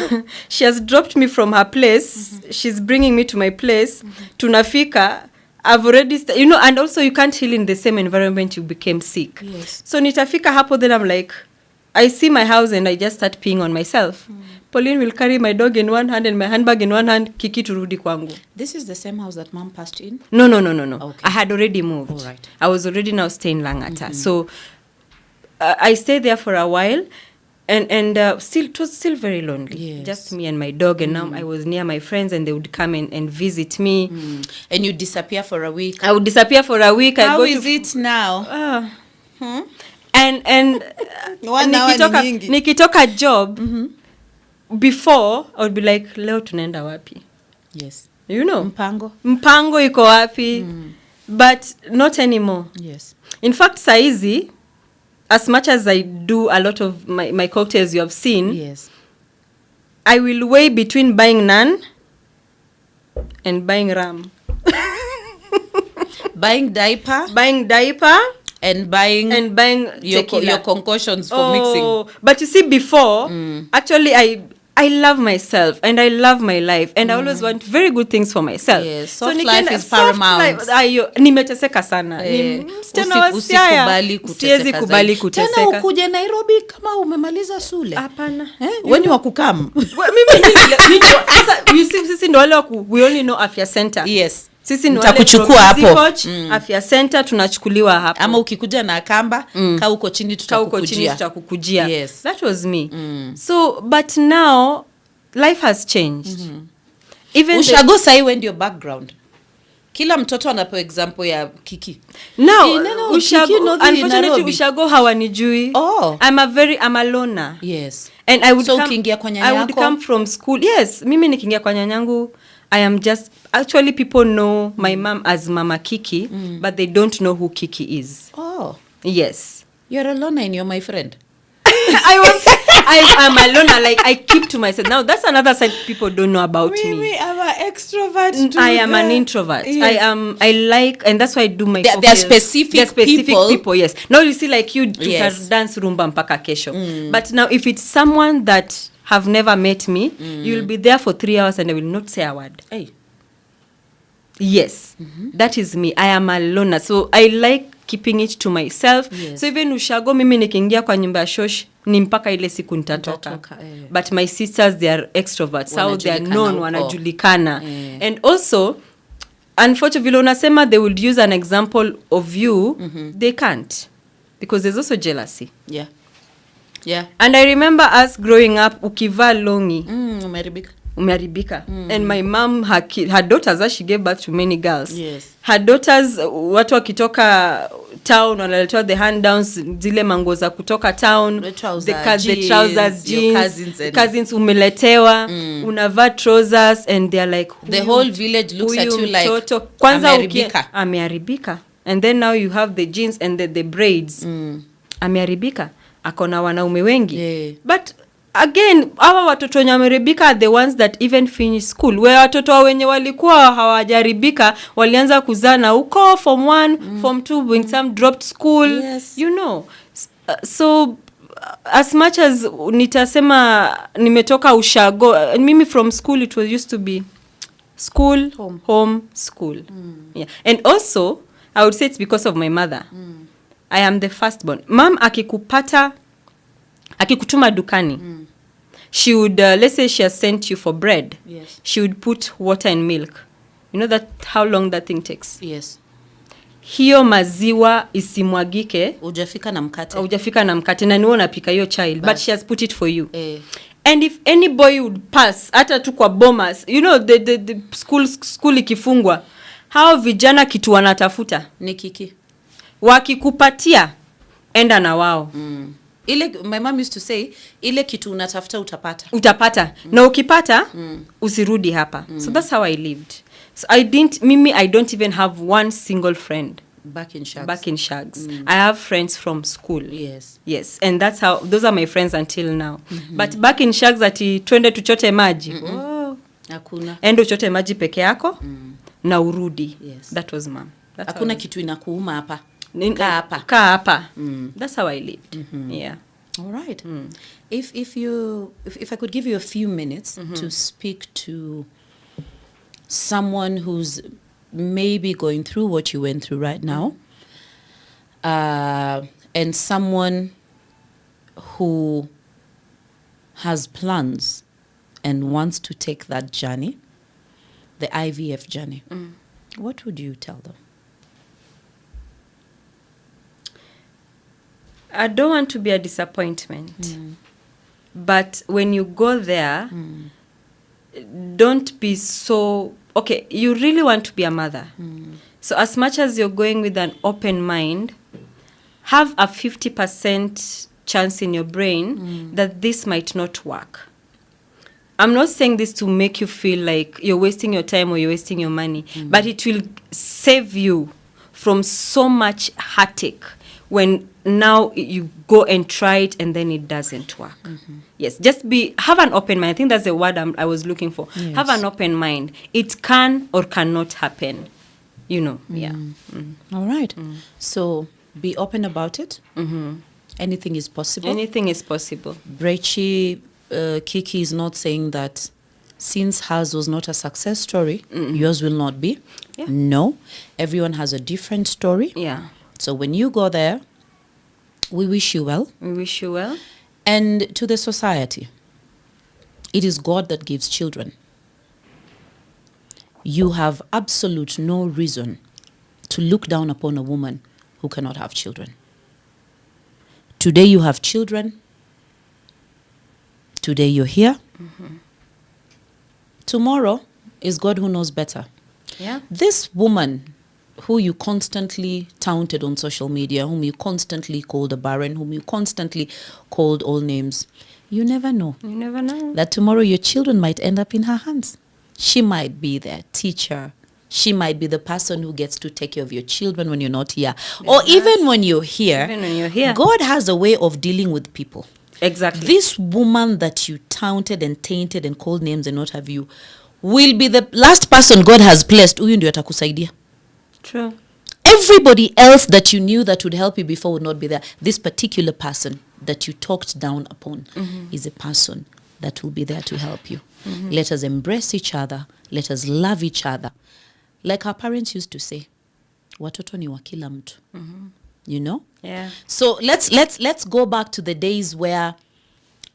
She has dropped me from her place. She's bringing me to my place. Tunafika. I've already, and also you can't heal in the same environment you became sick. Yes. So nitafika hapo, then I'm like, I see my house and I just start peeing on myself. Pauline will carry my dog in one hand and my handbag in one hand. Kiki turudi kwangu. This is the same house that mom passed in? No. Okay. I had already moved. All right. I was already now staying Langata. So I stayed there for a while. And still, it was still very lonely. Yes. Just me and my dog. And now I was near my friends and they would come and visit me. And you disappear for a week. I would disappear for a week. How is it now? And nikitoka job, before, I would be like, leo tunaenda wapi? Yes. You know? Mpango iko wapi? But not anymore. Yes. In fact, saizi, as much as I do a lot of my cocktails you have seen, yes, I will weigh between buying naan and buying rum. Buying diaper and buying your concoctions for mixing. But you see, before, actually I love myself and I love my life and I always want very good things for myself. Yes, soft life is paramount. Nimeteseka sana. Siwezi kubali kuteseka. Tena ukuje Nairobi kama umemaliza shule. Hapana. When wa kukam. Mimi sisi ndo wale we only know afya center. Yes. Sisi ni wale hapo. Afya center tunachukuliwa hapo. Ama ukikuja na kamba, kaa uko chini tutakukujia. Yes. That was me. So but now life has changed. Even ushago sai when your background. Kila mtoto anapo example ya Kiki. Now, unfortunately ushago hawanijui. Oh. I'm a loner. Yes. And I would come from school. Yes, mimi nikiingia kwa nyanyangu, I am just, actually people know my mom as Mama Kiki, but they don't know who Kiki is. Oh. Yes. You're a loner and you're my friend. I'm a loner, like I keep to myself. Now that's another side people don't know about me. I'm an extrovert too. I am an introvert. Yes. I like, and that's why I do my there are specific people. Yes. Now you see, like you can Yes. dance rumba mpaka kesho. But now if it's someone that have never met me, you'll be there for 3 hours and I will not say a word. Hey. Yes. That is me. I am a loner. So I like keeping it to myself. Yes. So even ushago mimi nikiingia kwa nyumba ya shosh ni mpaka ile siku nitatoka. But my sisters, they are extroverts. How they are known, wanajulikana. And also, unfortunately, unasema they would use an example of you, they can't. Because there's also jealousy. Yeah. Yeah. And I remember us growing up, ukivaa longi. Umeharibika. And my mom, her daughters, as she gave birth to many girls. Yes. Her daughters, watu wakitoka town, wanaletewa the hand-downs, zile mango za kutoka town. The trousers, jeans, cousins umeletewa, unavaa trousers, and they're like, the whole village looks at you like, kwanza ameharibika. And then now you have the jeans and the braids. Ameharibika. Akona wanaume wengi. Yeah. But again, hawa watoto wenye wameharibika are the ones that even finish school. Where watoto wenye walikuwa hawajaribika walianza kuzana huko form 1, form 2, when some dropped school. Yes. You know. So as much as nitasema nimetoka ushago, mimi from school it was used to be school, home, school. Yeah. And also, I would say it's because of my mother. I am the firstborn. Mom akikutuma dukani, she would, let's say she has sent you for bread. Yes. She would put water and milk. You know that how long that thing takes? Yes. Hiyo maziwa isimwagike. Hujafika na mkate. Na niwe unapika hiyo child. But she has put it for you. And if any boy would pass, hata tu kwa bomas, you know, the school ikifungwa, hao vijana kitu wanatafuta ni Kiki. Wakikupatia, enda na wao. Ile, my mom used to say, ile kitu unatafuta utapata. Na ukipata, usirudi hapa. So that's how I lived. So I don't even have one single friend back in Shags. I have friends from school. Yes. And those are my friends until now. But back in Shags ati twende tuchote maji. Hakuna. Endo chote maji peke yako. na urudi. Yes. That was mom. That's Hakuna kitu inakuuma hapa. Kaa hapa. That's how I lived. Yeah. All right. If I could give you a few minutes to speak to someone who's maybe going through what you went through right now, and someone who has plans and wants to take that journey, the IVF journey, what would you tell them? I don't want to be a disappointment. But when you go there, don't be so... Okay, you really want to be a mother. So as much as you're going with an open mind, have a 50% chance in your brain that this might not work. I'm not saying this to make you feel like you're wasting your time or you're wasting your money, but it will save you from so much heartache when now you go and try it and then it doesn't work. Yes, just have an open mind. I think that's the word I was looking for. Yes. Have an open mind. It can or cannot happen. You know, yeah. All right. So be open about it. Anything is possible. Anything is possible. Brechy, Kiki is not saying that since hers was not a success story, yours will not be. Yeah. No. Everyone has a different story. Yeah. So when you go there, we wish you well. We wish you well. And to the society, it is God that gives children. You have absolute no reason to look down upon a woman who cannot have children. Today you have children. Today you're here. Tomorrow is God who knows better. Yeah. This woman who you constantly taunted on social media, whom you constantly called a barren, whom you constantly called all names, you never know. You never know. That tomorrow your children might end up in her hands. She might be their teacher. She might be the person who gets to take care of your children when you're not here. Or even when you're here, Even when you're here. God has a way of dealing with people. Exactly. This woman that you taunted and tainted and called names and what have you will be the last person God has blessed. Huyu ndio atakusaidia. True. Everybody else that you knew that would help you before would not be there. This particular person that you talked down upon is a person that will be there to help you. Let us embrace each other. Let us love each other. Like our parents used to say, watoto ni wa kila mtu. You know? Yeah. So let's go back to the days where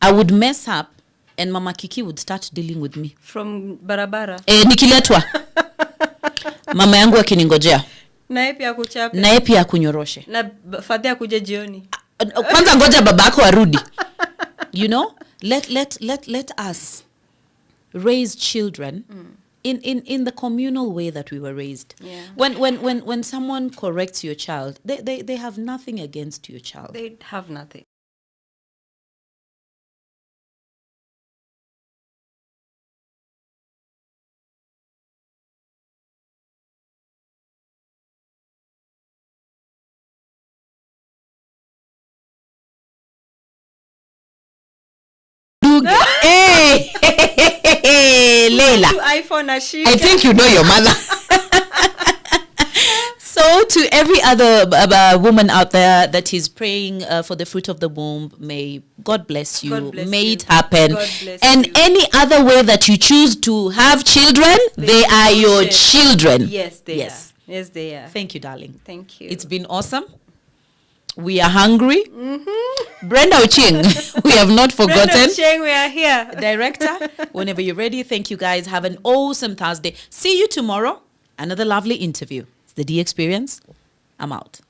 I would mess up and Mama Kiki would start dealing with me. From barabara. Nikiletwa. Mama yangu akiningojea. Naye pia kuchapa. Naye pia akunyoroshe. Na fadhia kuja jioni. Kwanza ngoja babako arudi. You know? Let us raise children in the communal way that we were raised. Yeah. When someone corrects your child, they have nothing against your child. They have nothing. Hey, Leila. iPhone ashika. I think you know your mother. So to every other woman out there that is praying for the fruit of the womb, may God bless you. God bless may you. it happen. God bless and you. any other way that you choose to have children, they are your children. Yes, they are. Yes, they are. Thank you, darling. Thank you. It's been awesome. We are hungry. Brenda Oching, we have not forgotten. Brenda Oching, we are here. Director, whenever you're ready, thank you guys. Have an awesome Thursday. See you tomorrow. Another lovely interview. It's the D Experience. I'm out.